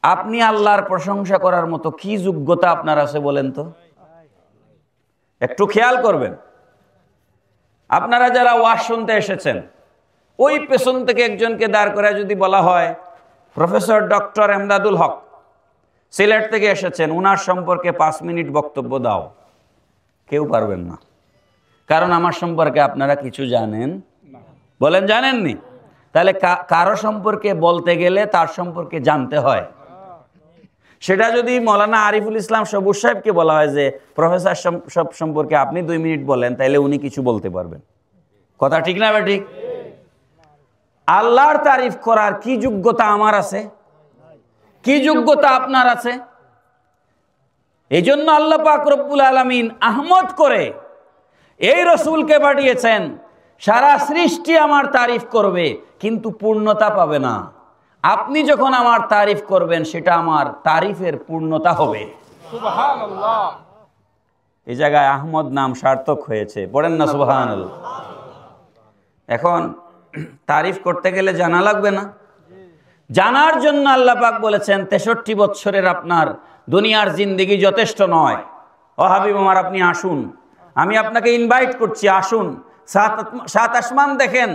আপনি আল্লাহর প্রশংসা করার মতো কি যোগ্যতা আপনার আছে বলেন তো? একটু খেয়াল করবেন। আপনারা যারা ওয়াজ শুনতে এসেছেন, ওই পেছন থেকে একজনকে দাঁড় করে যদি বলা হয়, প্রফেসর ডক্টর এমদাদুল হক সিলেট থেকে এসেছেন, উনার সম্পর্কে 5 মিনিট বক্তব্য দাও, কেউ পারবেন না। কারণ আমার সম্পর্কে আপনারা কিছু জানেন? বলেন জানেননি? তাহলে কারো সম্পর্কে বলতে গেলে তার সম্পর্কে জানতে হয়। সেটা যদি মৌলানা আরিফুল ইসলাম সবুজ সাহেবকে বলা হয় যে প্রফেসর সব সম্পর্কে আপনি 2 মিনিট বলেন, তাইলে উনি কিছু বলতে পারবেন। কথা ঠিক না ঠিক? আল্লাহর তারিফ করার কি যোগ্যতা আমার আছে? কি যোগ্যতা আপনার আছে? এই জন্য আল্লাহ পাক রব্বুল আলামিন আহমদ করে এই রসুলকে পাঠিয়েছেন। সারা সৃষ্টি আমার তারিফ করবে, কিন্তু পূর্ণতা পাবে না। আপনি যখন আমার তারিফ করবেন, সেটা আমার তারিফের পূর্ণতা হবে। সুবহানাল্লাহ। এই জায়গায় আহমদ নাম সার্থক হয়েছে, পড়েন না সুবহানাল্লাহ। এখন তারিফ করতে গেলে জানা লাগবে না? জানার জন্য আল্লাহ পাক বলেছেন 63 বছরের আপনার দুনিয়ার জিন্দেগি যথেষ্ট নয়। ও হাবিব আমার, আপনি আসুন, আমি আপনাকে ইনভাইট করছি, আসুন। সাত আসমান দেখেন,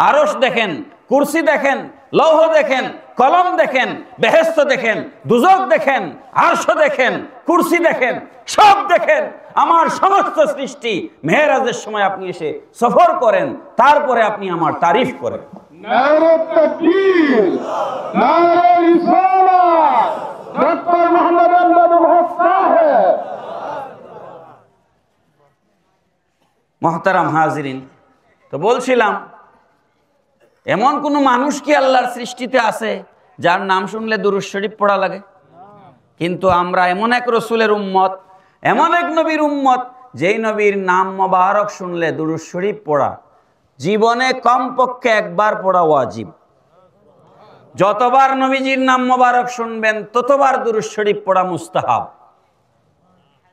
আরশ দেখেন, কুরসি দেখেন, লৌহ দেখেন, কলম দেখেন, বেহেশত দেখেন, দুজক দেখেন, আরশ দেখেন, কুরসি দেখেন, সব দেখেন। আমার সমস্ত সৃষ্টি মেহেরাজের সময় আপনি এসে সফর করেন, তারপরে আপনি আমার তারিফ করেন। नारे तकबीर, नारे रिसालत, डॉक्टर मोहम्मद अहमद साहेब। মুহতারাম হাজিরিন, তো বলছিলাম এমন কোন মানুষ কি আল্লাহর সৃষ্টিতে আছে যার নাম শুনলে দুরূদ শরীফ পড়া লাগে? কিন্তু আমরা এমন এক রসুলের উম্মত, এমন এক নবীর উম্মত, যেই নবীর নাম মোবারক শুনলে দুরূদ শরীফ পড়া জীবনে কমপক্ষে একবার পড়া ওয়াজিব। যতবার নবীজির নাম মোবারক শুনবেন ততবার দুরূদ শরীফ পড়া মুস্তাহাব।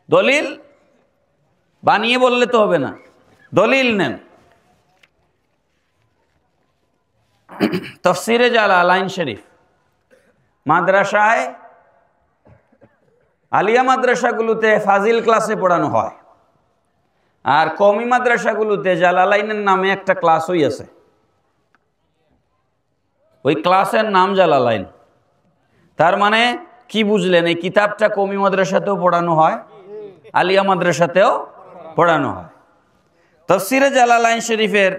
দলিল বানিয়ে বললে তো হবে না, দলিল নেন। তাফসীরে জালালাইন শরীফ, মাদ্রাসায় আলিয়া মাদ্রাসাগুলোতে ফাজিল ক্লাসে পড়ানো হয়, আর কওমি মাদ্রাসাগুলোতে জালালাইনের নামে একটা ক্লাসই আছে। ওই ক্লাসের নাম জালালাইন। তার মানে কি বুঝলেন? এই কিতাবটা কওমি মাদ্রাসাতেও পড়ানো হয়, আলিয়া মাদ্রাসাতেও পড়ানো হয়। তাফসীরে জালালাইন শরীফের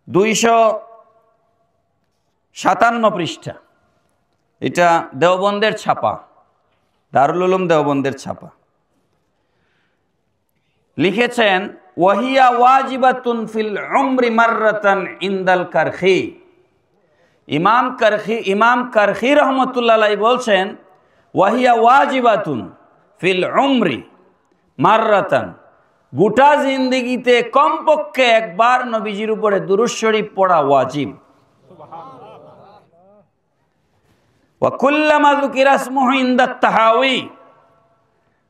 257 পৃষ্ঠা, এটা দেওবন্দের ছাপা, দারুল উলুম দেওবন্দের ছাপা। লিখেছেন ওয়াহিয়া ওয়াজিবাতুন ফিল উমরি মাররাতান ইনদাল কারখি। ইমাম কারখি রহমতুল্লাহ আলাইহি বলছেন ওয়াহিয়া ওয়াজিবাতুন ফিল উমরি মাররাতান, গোটা জিন্দেগিতে কমপক্ষে একবার নবীজির উপরে দুরূদ শরীফ পড়া ওয়াজিব। ওয়া কুল্লামা যুকিরা ইসমুহু ইনদাত তাহাউই।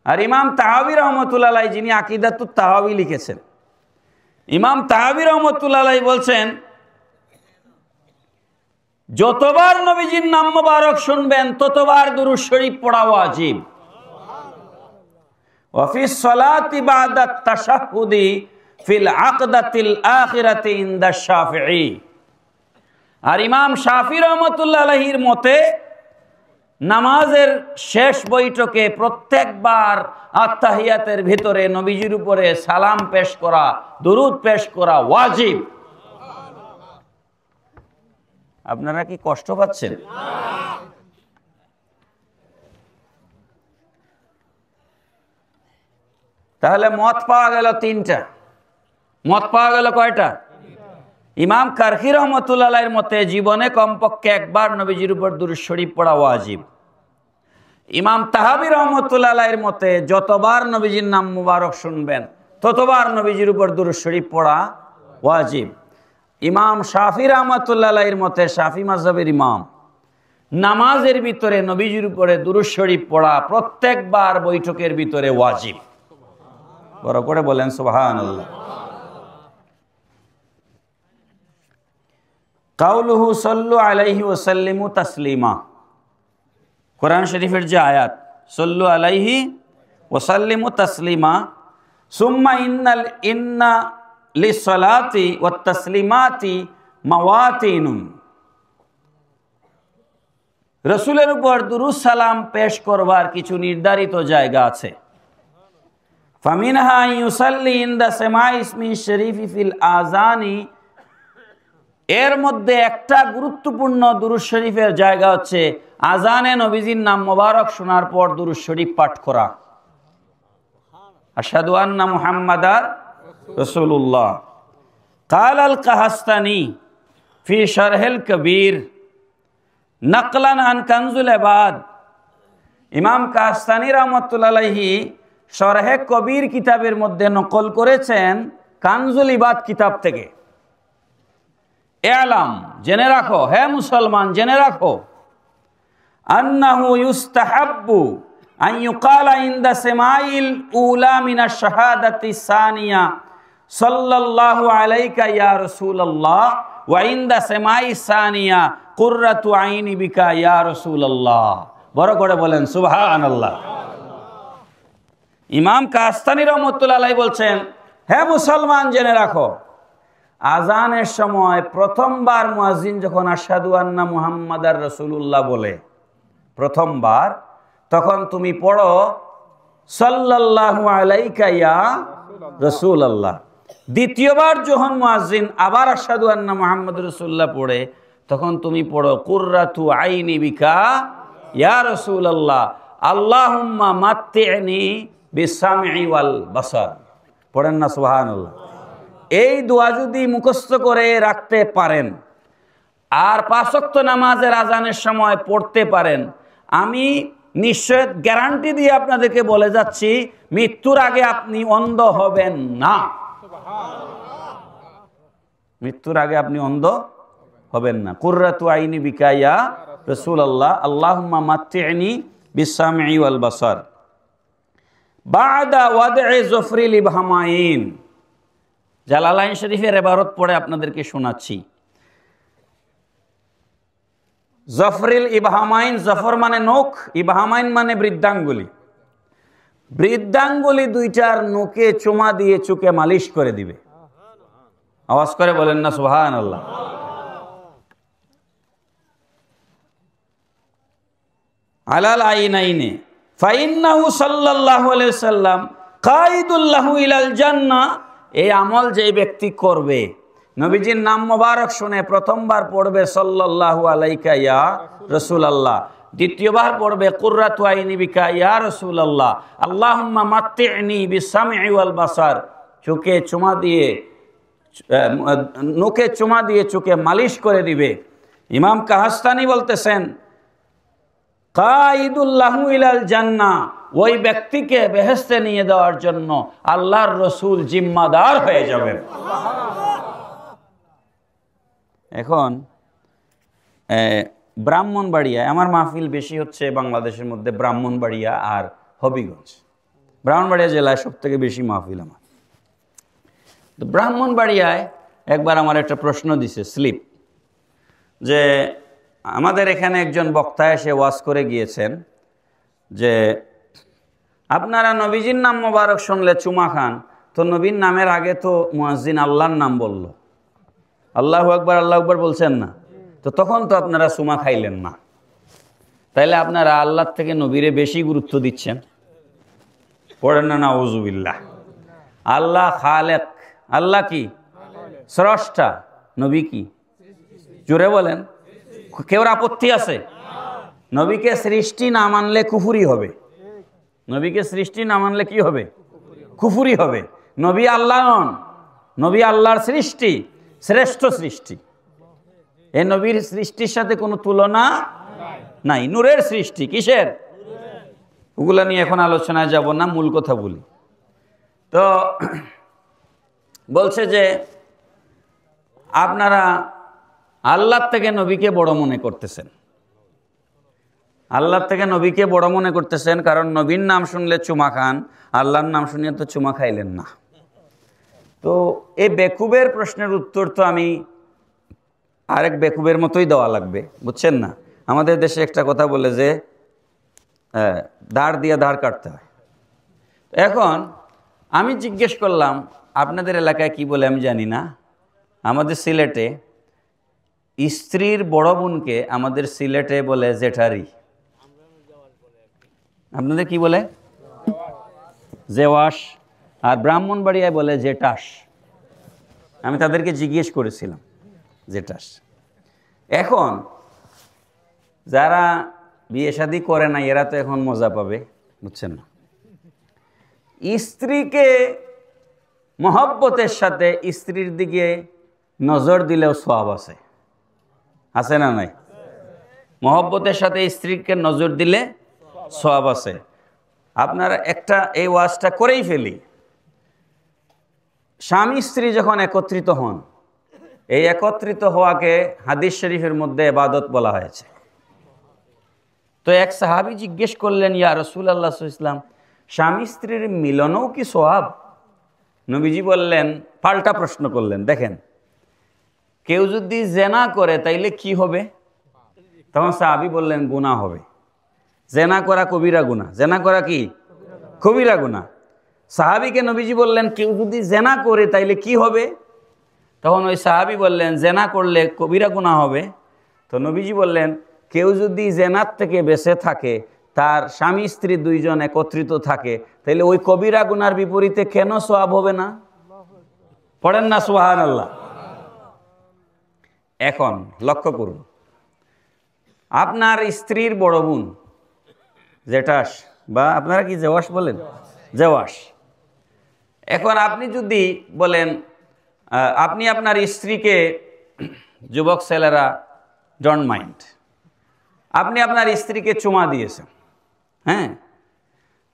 আর ইমাম তাহাবী রহমতুল্লাহ আলাইহি, যিনি আকিদাতুত তাহাবী লিখেছেন, ইমাম তাহাবী রহমতুল্লাহ আলাইহি বলছেন যতবার নবীজির নাম মোবারক শুনবেন ততবার দুরূদ শরীফ পড়া ওয়াজিব। ওয়া ফিস সালাতি বা'দা তাশাহুদি ফিল আকদাতিল আখিরাতি ইনদা শাফিঈ। আর ইমাম শাফিঈ রহমতুল্লাহ আলাইহির মতে নামাজের শেষ বৈঠকে প্রত্যেকবার আত্তাহিয়াতের ভিতরে নবীজির উপরে সালাম পেশ করা, দুরূদ পেশ করা ওয়াজিব। আপনারা কি কষ্ট পাচ্ছেন? তাহলে মত পাওয়া গেল 3টা। মত পাওয়া গেল কয়টা? ইমাম কারখি রহমতুল্লাহ আলাইহির মতে জীবনে কমপক্ষে একবার নবীজির উপর দুরূদ শরীফ পড়া ওয়াজিব। ইমাম তাহাবী রহমতুল্লাহ আলাইহির মতে যতবার নবীজির নাম মুবারক শুনবেন ততবার নবীজির উপর দুরূদ শরীফ পড়া ওয়াজিব। ইমাম শাফি রহমতুল্লাহ আলাইহির মতে, শাফি মাযহাবের ইমাম, নামাজের ভিতরে নবীজির উপরে দুরূদ শরীফ পড়া প্রত্যেকবার বৈঠকের ভিতরে ওয়াজিব। বড় করে বলেন সুবহানাল্লাহ। কাউলুহু সাল্লু আলাইহি ওয়া সাল্লিমু তাসলিমা, কোরআন শরীফের যে আয়াত, সাল্লু আলাইহি ওয়া সাল্লিমু তাসলিমা, সুম্মা ইন্না লিসসালাতি ওয়াত তাসলিমাতি মাওয়াতিনুন। রাসূলের উপর দুরূদ সালাম পেশ করবার কিছু নির্ধারিত জায়গা আছে। ফামিনহা ইউসাল্লি ইনদা সামাই ইসমি শরীফি ফিল আযানি, এর মধ্যে একটা গুরুত্বপূর্ণ দুরূদ শরীফের জায়গা হচ্ছে আজানে নবীজির নাম মোবারক শোনার পর দুরূদ শরীফ পাঠ করা। আশহাদু আন্না মুহাম্মাদার রাসূলুল্লাহ। قال القحطاني في شرح الكبير نقلا عن كنز العباد। ইমাম কাহস্তানী রাহমাতুল্লাহ আলাইহি শরহে কবির কিতাবের মধ্যে নকল করেছেন কানজুল ইবাদ কিতাব থেকে। ইলাম, জেনে রাখো, হে মুসলমান জেনে রাখো, আন্নাহু ইউস্তাহাব্বু আন ইউকালা ইনদা সামাইল উলা মিনাশ শাহাদাতি সানিয়া সাল্লাল্লাহু আলাইকা ইয়া রাসূলুল্লাহ ওয়া ইনদা সামাই সানিয়া কুররাতু আইনি বিকা ইয়া রাসূলুল্লাহ। বড় করে বলেন সুবহানাল্লাহ। ইমাম কাস্তানী রহমতুল্লাহ আলাইহি বলছেন, হে মুসলমান জেনে রাখো, আজানের সময় প্রথমবার মুয়াজ্জিন যখন আশহাদু আন্না মুহাম্মাদার রাসূলুল্লাহ বলে প্রথমবার, তখন তুমি পড়ো সাল্লাল্লাহু আলাইকা ইয়া রাসূলুল্লাহ। দ্বিতীয়বার যখন মুয়াজ্জিন আবার আশহাদু আন্না মুহাম্মাদুর রাসূলুল্লাহ পড়ে, তখন তুমি পড়ো কুররাতু আইনি বিকা ইয়া রাসূলুল্লাহ আল্লাহুম্মা মাত্তি'নি বিসামঈ ওয়াল বাসার। পড়েন না সুবহানাল্লাহ। এই দোয়া যদি মুখস্থ করে রাখতে পারেন আর 5 ওয়াক্ত নামাজের আজানের সময় পড়তে পারেন, আমি নিশ্চয় গ্যারান্টি দিয়ে আপনাদেরকে বলে যাচ্ছি, মৃত্যুর আগে আপনি অন্ধ হবেন না। মৃত্যুর আগে আপনি অন্ধ হবেন না। কুররাতু আইনি বিকা ইয়া রাসূলুল্লাহ আল্লাহুম্মা মাত্তি'নি বিসামঈ ওয়াল বাসার। বাদা ওয়াদঈ যফরিল ইবহামাইন। জালালাইন শরীফের ইবারত পড়ে আপনাদেরকে শোনাচ্ছি। জফরিল ইবহামাইন, জফর মানে নখ, ইবহামাইন মানে বৃদ্ধাঙ্গুলি। বৃদ্ধাঙ্গুলি দুইটার নখে চুমা দিয়ে চুকে মালিশ করে দিবে। আওয়াজ করে বলেন না সুবহানাল্লাহ। আলাল আইনাইনে ফাইন্নাহু সাল্লাল্লাহু আলাইহি ওয়াসাল্লাম কাইদুল লাহু ইলাল জান্নাহ। এই আমল যে ব্যক্তি করবে, নবীজির নাম মোবারক শুনে প্রথমবার পড়বে সাল্লাল্লাহু আলাইকা ইয়া রাসূলুল্লাহ, দ্বিতীয়বার পড়বে কুররাতু আইনি বিকা ইয়া রাসূলুল্লাহ আল্লাহুম্মা মাত্তি'নি বিসামঈ ওয়াল বাসার, চোখে চুমা দিয়ে নখে চুমা দিয়ে চোখে মালিশ করে দিবে। ইমাম কাহাস্তানি বলতেছেন, কাইদুল লাহু ইলাল জান্নাহ, ওই ব্যক্তিকে বেহেশতে নিয়ে দেওয়ার জন্য আল্লাহর রাসূল জিম্মাদার হয়ে যাবেন। এখন ব্রাহ্মণবাড়িয়ায় আমার মাহফিল বেশি হচ্ছে বাংলাদেশের মধ্যে, ব্রাহ্মণবাড়িয়া আর হবিগঞ্জ। ব্রাহ্মণবাড়িয়া জেলায় সব থেকে বেশি মাহফিল আমার। তো ব্রাহ্মণবাড়িয়ায় একবার আমার একটা প্রশ্ন দিছে স্লিপ, যে আমাদের এখানে একজন বক্তা এসে ওয়াজ করে গিয়েছেন যে আপনারা নবীজির নাম মোবারক শুনলে চুমা খান, তো নবীর নামের আগে তো মুয়াজ্জিন আল্লাহর নাম বলল, আল্লাহু আকবার আল্লাহু আকবার বলছেন না, তো তখন তো আপনারা চুমা খাইলেন না, তাইলে আপনারা আল্লাহর থেকে নবীরে বেশি গুরুত্ব দিচ্ছেন। পড়েন না নাউযুবিল্লাহ। আল্লাহ খালেক, আল্লাহ কি স্রষ্টা, নবী কি? জোরে বলেন। কেউর আপত্তি আছে? নবীকে সৃষ্টি না মানলে কুফরি হবে। নবীকে সৃষ্টি না মানলে কি হবে? কুফরি হবে। নবী আল্লাহ নন, নবী আল্লাহর সৃষ্টি, শ্রেষ্ঠ সৃষ্টি। এই নবীর সৃষ্টির সাথে কোনো তুলনা নাই, নূরের সৃষ্টি। কিসের? ওগুলা নিয়ে এখন আলোচনায় যাব না, মূল কথা বলি। তো বলছে যে আপনারা আল্লাহর থেকে নবীকে বড় মনে করতেছেন, আল্লাহর থেকে নবীকে বড় মনে করতেছেন, কারণ নবীর নাম শুনলে চুমা খান, আল্লাহর নাম শুনিয়ে তো চুমা খাইলেন না। তো এই বেকুবের প্রশ্নের উত্তর তো আমি আরেক বেকুবের মতোই দেওয়া লাগবে, বুঝছেন না? আমাদের দেশে একটা কথা বলে যে দাঁড় দিয়ে দাঁড় কাটতে হয়। এখন আমি জিজ্ঞেস করলাম আপনাদের এলাকায় কি বলে আমি জানি না, আমাদের সিলেটে স্ত্রীর বড় বোনকে আমাদের সিলেটে বলে জেঠারি। আপনাদের কি বলে? জেওয়াস। আর ব্রাহ্মণবাড়িয়ায় বলে জেটাস। আমি তাদেরকে জিজ্ঞেস করেছিলাম জেটাস। এখন যারা বিয়ে শাদী করে না এরা তো এখন মজা পাবে, বুঝছেন না? স্ত্রীকে মহব্বতের সাথে স্ত্রীর দিকে নজর দিলেও সওয়াব আছে, আছে না নাই? মহব্বতের সাথে স্ত্রীকে নজর দিলে সওয়াব আছে। আপনারা একটা এই ওয়াজটা করেই ফেলি। স্বামী স্ত্রী যখন একত্রিত হন, এই একত্রিত হওয়াকে হাদিস শরীফের মধ্যে ইবাদত বলা হয়েছে। তো এক সাহাবী জিজ্ঞেস করলেন, ইয়া রাসূলুল্লাহ সাল্লাল্লাহু আলাইহি ওয়াসাল্লাম, স্বামী স্ত্রীর মিলনও কি সওয়াব? নবীজি বললেন, পাল্টা প্রশ্ন করলেন, দেখেন কেউ যদি জেনা করে তাইলে কি হবে? তখন সাহাবী বললেন, গুনাহ হবে। জেনা করা কবিরা গুনাহ। জেনা করা কি? কবিরা গুনাহ। সাহাবীকে নবীজি বললেন, কেউ যদি জেনা করে তাইলে কি হবে? তখন ওই সাহাবী বললেন, জেনা করলে কবিরা গুনাহ হবে। তো নবীজি বললেন, কেউ যদি জেনার থেকে বেঁচে থাকে, তার স্বামী স্ত্রী দুইজন একত্রিত থাকে, তাহলে ওই কবিরা গুনার বিপরীতে কেন সওয়াব হবে না? পড়েন না সুবহানাল্লাহ। এখন লক্ষ্য করুন, আপনার স্ত্রীর বড় বোন জেঠাস, বা আপনারা কি জেওয়াস বলেন? জেওয়াস। এখন আপনি যদি বলেন, আপনি আপনার স্ত্রীকে, যুবক ছেলেরা ডোন্ট মাইন্ড, আপনি আপনার স্ত্রীকে চুমা দিয়েছেন, হ্যাঁ,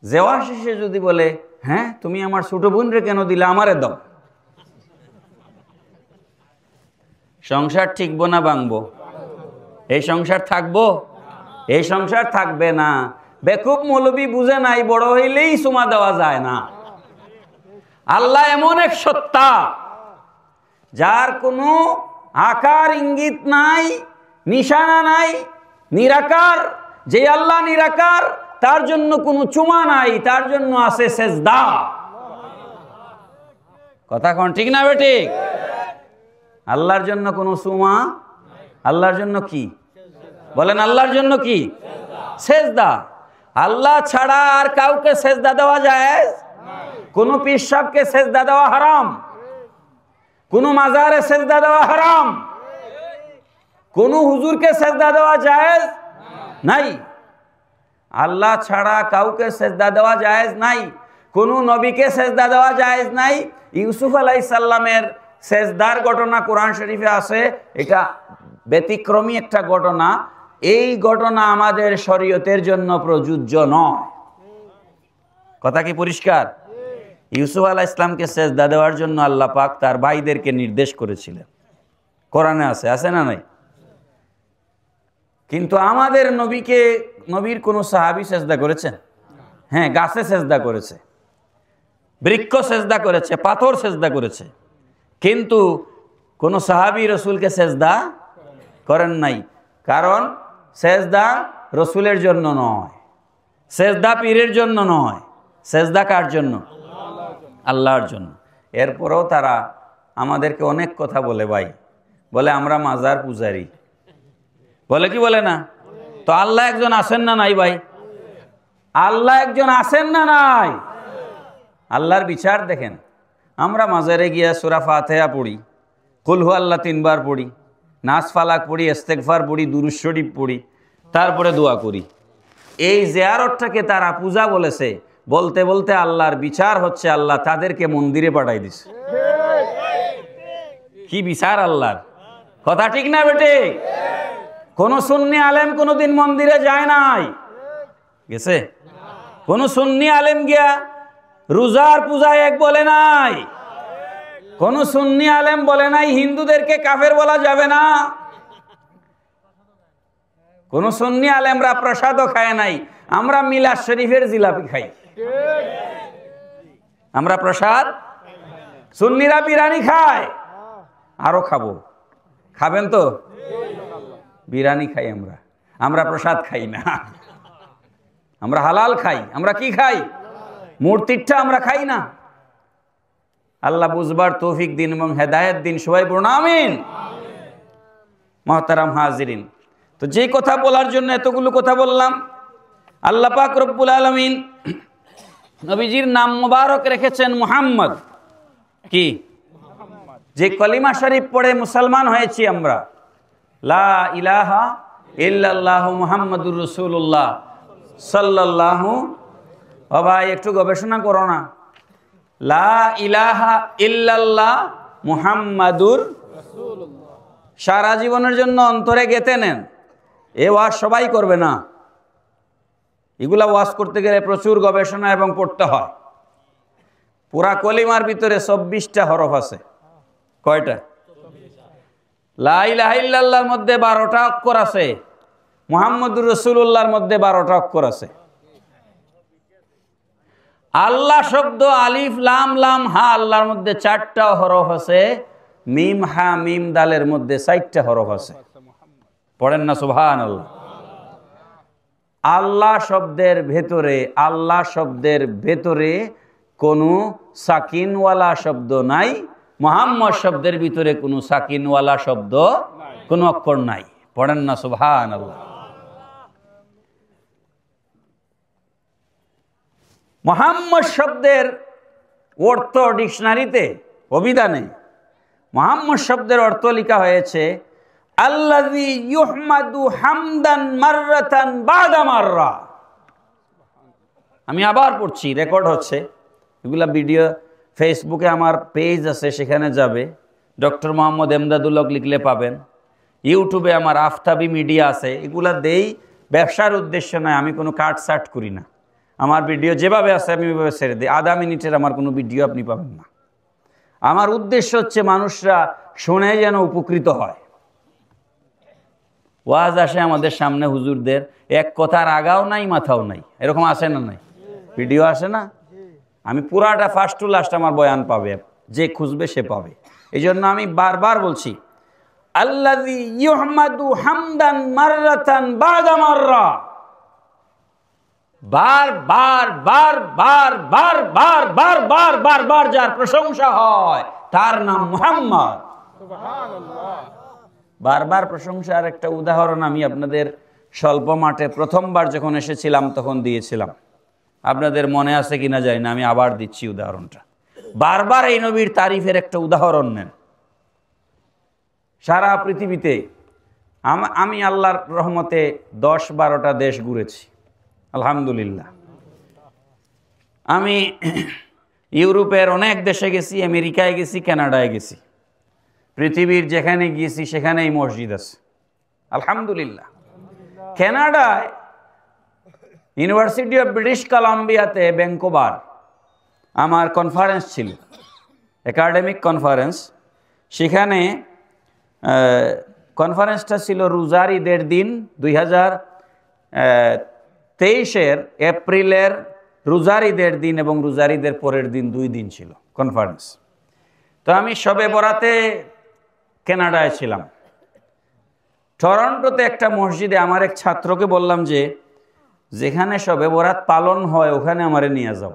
জেওয়াস এসে যদি বলে, হ্যাঁ তুমি আমার ছোট বোন রে কেন দিলে, আমারে দাও, সংসার ঠিকবো না ভাঙবো? এই সংসার থাকবো? এই সংসার থাকবে না। বেকুব মৌলবী বুঝে নাই, বড় হইলেই চুমা দেওয়া যায় না। আল্লাহ এমন এক সত্তা, যার কোনো আকার ইঙ্গিত নাই, নিশানা নাই, নিরাকার। যে আল্লাহ নিরাকার, তার জন্য কোনো চুমা নাই, তার জন্য আছে সেজদা। কথা কোন ঠিক না বেঠিক? আল্লাহর জন্য কোনো চুমা, আল্লাহর জন্য কি বলেন? আল্লাহর জন্য কি? সেজদা। আল্লাহ ছাড়া আর কাউকে সেজদা দেওয়া যায়? কোন পীর সাহেবকে সেজদা দেওয়া হারাম, কোন মাজারে সেজদা দেওয়া হারাম, কোন হুজুরকে সেজদা দেওয়া জায়েজ নাই। আল্লাহ ছাড়া কাউকে সেজদা দেওয়া জায়েজ নাই, কোন নবীকে সেজদা দেওয়া জায়েজ নাই। ইউসুফ আলাইহিস সালামের সেজদার ঘটনা কোরআন শরীফে আছে, এটা ব্যতিক্রমী একটা ঘটনা। এই ঘটনা আমাদের শরীয়তের জন্য প্রযোজ্য নয়। কথা কি পরিষ্কার? ইউসুফ আলাইহিস সালামকে সেজদা দেওয়ার জন্য আল্লাহ পাক তার ভাইদেরকে নির্দেশ করেছিলেন, কোরআনে আছে, আছে না নাই? কিন্তু আমাদের নবীকে, নবীর কোন সাহাবী সেজদা করেছেন? হ্যাঁ, গাছে সেজদা করেছে, বৃক্ষ সেজদা করেছে, পাথর সেজদা করেছে, কিন্তু কোন সাহাবী রসুলকে সেজদা করেন নাই। কারণ সেজদা রসুলের জন্য নয়, সেজদা পীরের জন্য নয়, সেজদা কার জন্য? আল্লাহর জন্য। এরপরেও তারা আমাদেরকে অনেক কথা বলে, ভাই বলে আমরা মাজার পূজারি, বলে কি বলে না? তো আল্লাহ একজন আছেন না নাই ভাই? আল্লাহ একজন আছেন না নাই? আল্লাহর বিচার দেখেন। আমরা মাজারে গিয়া সূরা ফাতিহা পড়ি, কুল হু আল্লাহ 3 বার পড়ি, নাস ফালাক পড়ি, ইস্তেগফার পড়ি, দুরূদ শরীফ পড়ি, তারপরে দোয়া করি। এই জিয়ারতটাকে তারা পূজা বলেছে। বলতে বলতে আল্লাহর বিচার হচ্ছে, আল্লাহ তাদেরকে মন্দিরে পাঠাই দিছে। কি বিচার আল্লাহর? কথা ঠিক না বেটে? কোন সুন্নি আলেম কোনদিন মন্দিরে যায় নাই? গেছে? কোন সুন্নি আলেম গিয়া রোজার পূজায় এক বলে নাই? কোন সুন্নি আলেম বলে নাই হিন্দুদেরকে কাফের বলা যাবে না? কোন সুন্নি আলেমরা প্রসাদও খায় নাই। আমরা মিলাদ শরীফের জিলাপি খাই, আমরা প্রসাদ। সুন্নিরা বিরিয়ানি খায়, আরো খাবো, খাবেন তো? বিরিয়ানি খাই আমরা, আমরা প্রসাদ খাই না। আমরা হালাল খাই। আমরা কি খাই? মূর্তিটা আমরা খাই না। আল্লাহ বুঝবার তৌফিক দিন এবং হেদায়েত দিন, সবাই বলুন আমিন। মুহতারাম হাজিরিন, তো যে কথা বলার জন্য এতগুলো কথা বললাম, আল্লাহ পাক রব্বুল আলামিন নবীজির নাম মোবারক রেখেছেন মুহাম্মদ। কি? যে কলিমা শরীফ পড়ে মুসলমান হয়েছি আমরা, লা ইলাহা ইল্লাল্লাহু মুহাম্মাদুর রাসূলুল্লাহ সাল্লাল্লাহু। ও ভাই একটু গবেষণা করো না। লা ইলাহা ইল্লাল্লাহ মুহাম্মাদুর রাসূলুল্লাহ সারা জীবনের জন্য অন্তরে গেঁথে নেন। এ ওয়াজ সবাই করবে না, এগুলা ওয়াজ করতে গেলে প্রচুর গবেষণা এবং পড়তে হয়। পুরা কলিমার ভিতরে 24টা হরফ আছে। কয়টা? লা ইলাহা ইল্লাল্লাহর মধ্যে 12টা অক্ষর আছে, মুহাম্মাদুর রাসূলুল্লাহর মধ্যে 12টা অক্ষর আছে। আল্লাহ শব্দ আলিফ লাম লাম হা, আল্লাহর মধ্যে 4টা হরফ আছে, মিম হা মিম দালের মধ্যে 4টা হরফ আছে। পড়েন না সুবহানাল্লাহ। আল্লাহ শব্দের ভেতরে কোনো সাকিনওয়ালা শব্দ নাই, মুহাম্মদ শব্দের ভিতরে কোনো সাকিনওয়ালা শব্দ, কোনো অক্ষর নাই। পড়েন না সুবহানাল্লাহ। মুহাম্মদ শব্দের অর্থ ডিকশনারিতে, অভিধানে মুহাম্মদ শব্দের অর্থ লেখা হয়েছে আল্লাযী ইউহমাদু হামদান মাররাতান বাদা মাররা। আমি আবার পড়ছি, রেকর্ড হচ্ছে, এগুলা ভিডিও ফেসবুকে আমার পেজ আছে, সেখানে যাবে, ডক্টর মোহাম্মদ এমদাদুল হক লিখলে পাবেন। ইউটিউবে আমার আফতাবি মিডিয়া আছে, এগুলা দেই ব্যবসার উদ্দেশ্য নয়, আমি কোনো কাট সাট করি না। আমার ভিডিও যেভাবে আছে আমি ওইভাবে ছেড়ে দিই, আধা মিনিটের আমার কোনো ভিডিও আপনি পাবেন না। আমার উদ্দেশ্য হচ্ছে মানুষরা শুনে যেন উপকৃত হয়। ওয়াজ আসে আমাদের সামনে হুজুরদের, এক কথার আগাও নাই মাথাও নাই, এরকম আসে না? নাই ভিডিও আসে না? আমি পুরাটা ফার্স্ট টু লাস্ট আমার বয়ান পাবে, যে খুঁজবে সে পাবে। এই জন্য আমি বারবার বলছি আল্লাযী ইউহমাদু হামদান মাররাতান বাদা মাররা। বার যার প্রশংসা হয় তার নাম মুহাম্মদ। বারবার প্রশংসার একটা উদাহরণ আমি আপনাদের স্বল্প মাঠে প্রথমবার যখন এসেছিলাম তখন দিয়েছিলাম, আপনাদের মনে আছে কিনা জানি না, আমি আবার দিচ্ছি উদাহরণটা। বারবার এই নবীর তারিফের একটা উদাহরণ নেন। সারা পৃথিবীতে আমি আল্লাহর রহমতে 10-12টা দেশ ঘুরেছি, আলহামদুলিল্লাহ। আমি ইউরোপের অনেক দেশে গেছি, আমেরিকায় গেছি, কানাডায় গেছি। পৃথিবীর যেখানে গিয়েছি সেখানেই মসজিদ আছে, আলহামদুলিল্লাহ। কানাডায় ইউনিভার্সিটি অফ ব্রিটিশ কলাম্বিয়াতে ভ্যাঙ্কুভার আমার কনফারেন্স ছিল, একাডেমিক কনফারেন্স। সেখানে কনফারেন্সটা ছিল রোজার ঈদের দিন, 2023 এপ্রিলের রোজার ঈদের দিন এবং রোজার ঈদের পরের দিন, 2 দিন ছিল কনফারেন্স। তো আমি শবে বরাতে কানাডায় ছিলাম। টরন্টোতে একটা মসজিদে আমার এক ছাত্রকে বললাম যে যেখানে শবে বরাত পালন হয় ওখানে আমারে নিয়ে যাও,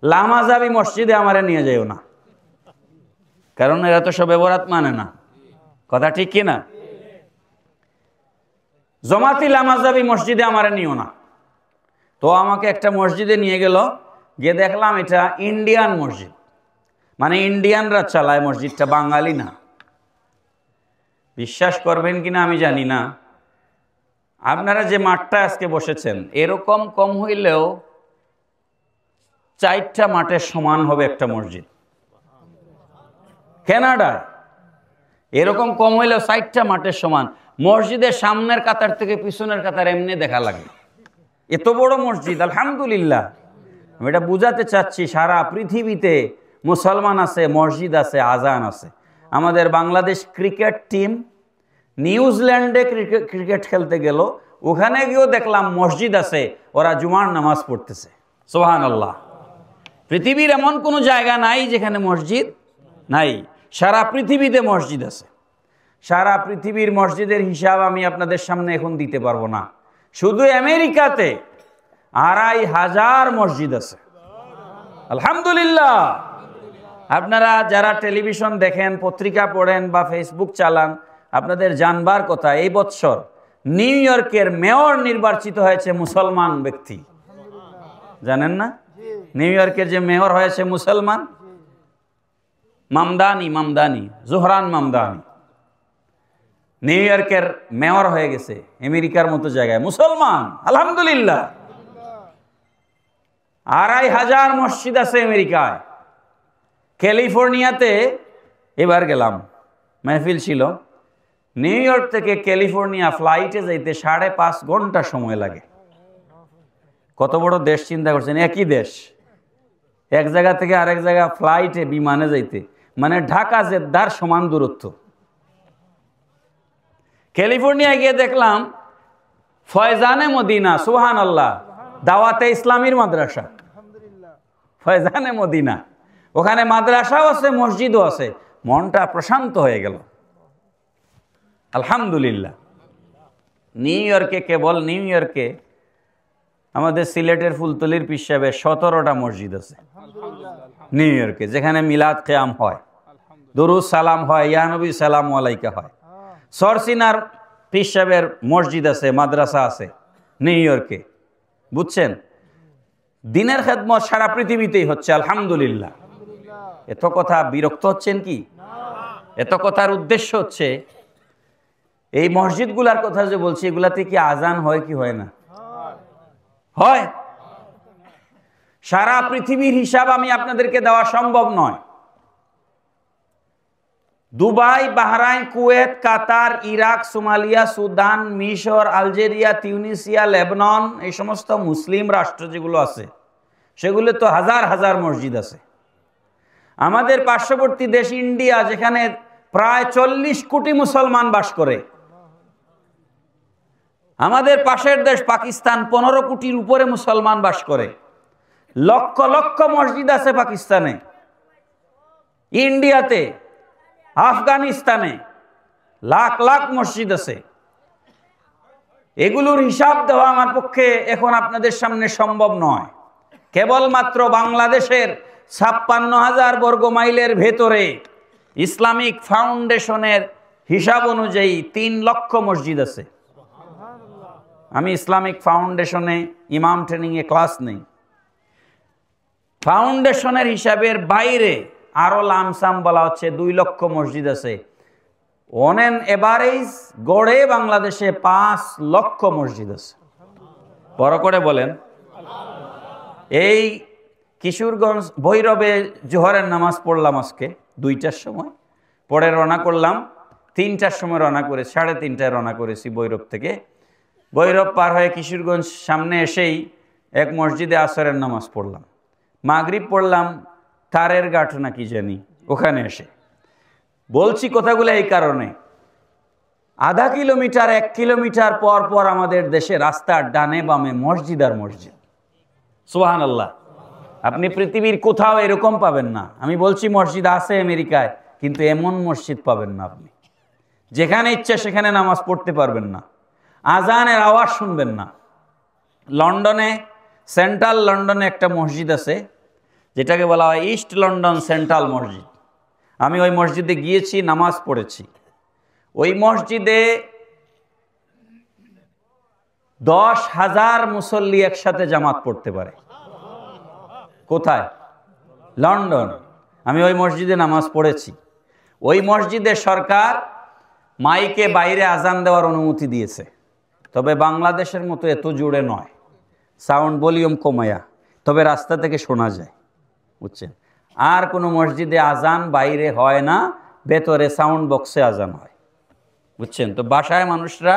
লামাজাবি মসজিদে আমারে নিয়ে যাও না, কারণ এরা তো শবে বরাত মানে না। কথা ঠিক কিনা? জমাতি লামাজাবি মসজিদে আমারে নিও না। তো আমাকে একটা মসজিদে নিয়ে গেল, গিয়ে দেখলাম এটা ইন্ডিয়ান মসজিদ, মানে ইন্ডিয়ানরা চালায় মসজিদটা, বাঙালি না। বিশ্বাস করবেন কিনা আমি জানি না, আপনারা যে মাঠটা আজকে বসেছেন এরকম কম হইলেও 4টা মাঠের সমান হবে একটা মসজিদ। কানাডায় এরকম কম হইলেও 4টা মাঠের সমান। মসজিদের সামনের কাতার থেকে পিছনের কাতার এমনি দেখা লাগে, এত বড় মসজিদ, আলহামদুলিল্লাহ। আমি এটা বুঝাতে চাচ্ছি, সারা পৃথিবীতে মুসলমান আছে, মসজিদ আছে, আজান আছে। আমাদের বাংলাদেশ ক্রিকেট টিম নিউজিল্যান্ডে ক্রিকেট খেলতে গেল, ওখানে গিয়েও দেখলাম মসজিদ আছে, ওরা জুমার নামাজ পড়তেছে, সুবহানাল্লাহ। পৃথিবীর এমন কোনো জায়গা নাই যেখানে মসজিদ নাই, সারা পৃথিবীতে মসজিদ আছে। সারা পৃথিবীর মসজিদের হিসাব আমি আপনাদের সামনে এখন দিতে পারবো না। শুধু আমেরিকাতে 2500 মসজিদ আছে, আলহামদুলিল্লাহ। আপনারা যারা টেলিভিশন দেখেন, পত্রিকা পড়েন বা ফেসবুক চালান, আপনাদের জানবার কথা এই বছর নিউ ইয়র্কের মেয়র নির্বাচিত হয়েছে মুসলমান ব্যক্তি, জানেন না? নিউ ইয়র্কের যে মেয়র হয়েছে মুসলমান, মামদানি, জোহরান মামদানি নিউ ইয়র্কের মেয়র হয়ে গেছে, আমেরিকার মতো জায়গায়, মুসলমান, আলহামদুলিল্লাহ। 2500 মসজিদ আছে আমেরিকায়। ক্যালিফোর্নিয়াতে এবার গেলাম, মেহফিল ছিল। নিউ ইয়র্ক থেকে ক্যালিফোর্নিয়া ফ্লাইটে যাইতে 5.5 ঘন্টা সময় লাগে। কত বড় দেশ চিন্তা করছেন, একই দেশ, এক জায়গা থেকে আরেক জায়গা ফ্লাইটে বিমানে যাইতে, মানে ঢাকা জেদ্দার সমান দূরত্ব। ক্যালিফোর্নিয়া গিয়ে দেখলাম ফয়জানে মদিনা, সুবহানাল্লাহ, দাওয়াতে ইসলামীর মাদ্রাসা, ফয়জানে মদিনা, ওখানে মাদ্রাসাও আছে, মসজিদও আছে। মনটা প্রশান্ত হয়ে গেল, আলহামদুলিল্লাহ। নিউ ইয়র্কে, কেবল নিউ ইয়র্কে আমাদের সিলেটের ফুলতলির পীর সাহেবের 17টা মসজিদ আছে নিউ ইয়র্কে, যেখানে মিলাদ কিয়াম হয়, দুরুদ সালাম হয়, ইয়া নবী সালাম আলাইকা হয়। সরসিনার পীর সাহেবের মসজিদ আছে, মাদ্রাসা আছে নিউ ইয়র্কে, বুঝছেন? দিনের খেদমত সারা পৃথিবীতেই হচ্ছে, আলহামদুলিল্লাহ। এত কথা বিরক্ত হচ্ছেন কি? এত কথার উদ্দেশ্য হচ্ছে এই মসজিদগুলার কথা যে বলছি, এগুলাতে কি আজান হয় কি হয় না? হয়। সারা পৃথিবীর হিসাব আমি আপনাদেরকে দেওয়া সম্ভব নয়। দুবাই, বাহরাইন, কুয়েত, কাতার, ইরাক, সোমালিয়া, সুদান, মিশর, আলজেরিয়া, তিউনিসিয়া, লেবানন, এই সমস্ত মুসলিম রাষ্ট্র যেগুলো আছে সেগুলো তো হাজার হাজার মসজিদ আছে। আমাদের পার্শ্ববর্তী দেশ ইন্ডিয়া, যেখানে প্রায় 40 কোটি মুসলমান বাস করে। আমাদের পাশের দেশ পাকিস্তান, 15 কোটির উপরে মুসলমান বাস করে। লক্ষ লক্ষ মসজিদ আছে পাকিস্তানে, ইন্ডিয়াতে, আফগানিস্তানে লাখ লাখ মসজিদ আছে। এগুলোর হিসাব দেওয়া আমার পক্ষে এখন আপনাদের সামনে সম্ভব নয়। কেবলমাত্র বাংলাদেশের 56,000 বর্গ মাইলের ভেতরে ইসলামিক ফাউন্ডেশনের হিসাব অনুযায়ী 3 লক্ষ মসজিদ আছে। আমি ইসলামিক ফাউন্ডেশনে ইমাম ট্রেনিংয়ে ক্লাস নেই। ফাউন্ডেশনের হিসাবের বাইরে আরো লামসাম বলা হচ্ছে 2 লক্ষ মসজিদ আছে। অন এন এভারেজ গড়ে বাংলাদেশে 5 লক্ষ মসজিদ আছে। বড় করে বলেন। এই কিশোরগঞ্জ ভৈরবে জোহরের নামাজ পড়লাম আজকে 2টার সময়, পরে রওনা করলাম 3টার সময়, রওনা করে 3:30টায় রওনা করেছি ভৈরব থেকে। ভৈরব পার হয়ে কিশোরগঞ্জ সামনে এসেই এক মসজিদে আসরের নামাজ পড়লাম। মাগরিব পড়লাম তারের গাঠ না কি জানি, ওখানে এসে বলছি কথাগুলো এই কারণে, আধা কিলোমিটার 1 কিলোমিটার পর পর আমাদের দেশে রাস্তার ডানে বামে মসজিদ আর মসজিদ। সুবহানাল্লাহ। আপনি পৃথিবীর কোথাও এরকম পাবেন না। আমি বলছি মসজিদ আছে আমেরিকায়, কিন্তু এমন মসজিদ পাবেন না। আপনি যেখানে ইচ্ছা সেখানে নামাজ পড়তে পারবেন না, আজানের আওয়াজ শুনবেন না। লন্ডনে, সেন্ট্রাল লন্ডনে একটা মসজিদ আছে যেটাকে বলা হয় ইস্ট লন্ডন সেন্ট্রাল মসজিদ। আমি ওই মসজিদে গিয়েছি, নামাজ পড়েছি। ওই মসজিদে 10,000 মুসল্লি একসাথে জামাত পড়তে পারে। কোথায়? লন্ডন। আমি ওই মসজিদে নামাজ পড়েছি। ওই মসজিদে সরকার মাইকে বাইরে আজান দেওয়ার অনুমতি দিয়েছে, তবে বাংলাদেশের মতো এত জোরে নয়, সাউন্ড ভলিউম কমায়া, তবে রাস্তা থেকে শোনা যায়, বুঝছেন? আর কোনো মসজিদে আজান বাইরে হয় না, ভেতরে সাউন্ড বক্সে আজান হয়, বুঝছেন? তো বাসায় মানুষরা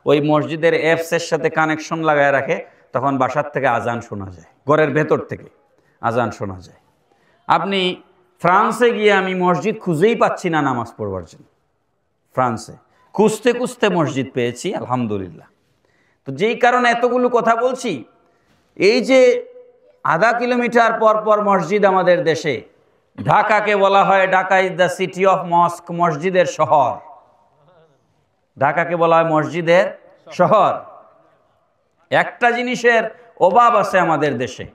ওই মসজিদের অ্যাপসের সাথে কানেকশন লাগায় রাখে, তখন বাসার থেকে আজান শোনা যায়, ঘরের ভেতর থেকে আজান শোনা যায়। আপনি ফ্রান্সে গিয়ে আমি মসজিদ খুঁজেই পাচ্ছি না নামাজ পড়বার জন্য। ফ্রান্সে খুঁজতে খুঁজতে মসজিদ পেয়েছি, আলহামদুলিল্লাহ। তো যেই কারণে এতগুলো কথা বলছি, এই যে আধা কিলোমিটার পর পর মসজিদ আমাদের দেশে, ঢাকাকে বলা হয় Dhaka is the city of mosque, মসজিদের শহর। ঢাকাকে বলা হয় মসজিদের শহর। একটা জিনিসের অভাব আছে আমাদের দেশে,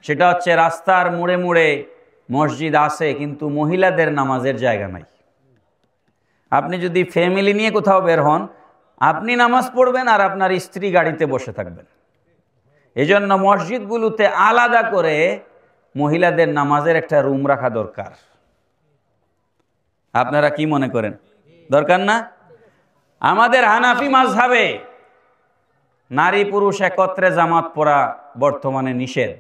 সেটা হচ্ছে রাস্তার মোড়ে মোড়ে মসজিদ আছে, কিন্তু মহিলাদের নামাজের জায়গা নাই। আপনি যদি ফ্যামিলি নিয়ে কোথাও বের হন, আপনি নামাজ পড়বেন আর আপনার স্ত্রী গাড়িতে বসে থাকবেন। এজন্য মসজিদগুলোতে আলাদা করে মহিলাদের নামাজের একটা রুম রাখা দরকার। আপনারা কি মনে করেন? দরকার না? আমাদের হানাফি মাযহাবে নারী পুরুষ একত্রে জামাত পড়া বর্তমানে নিষেধ।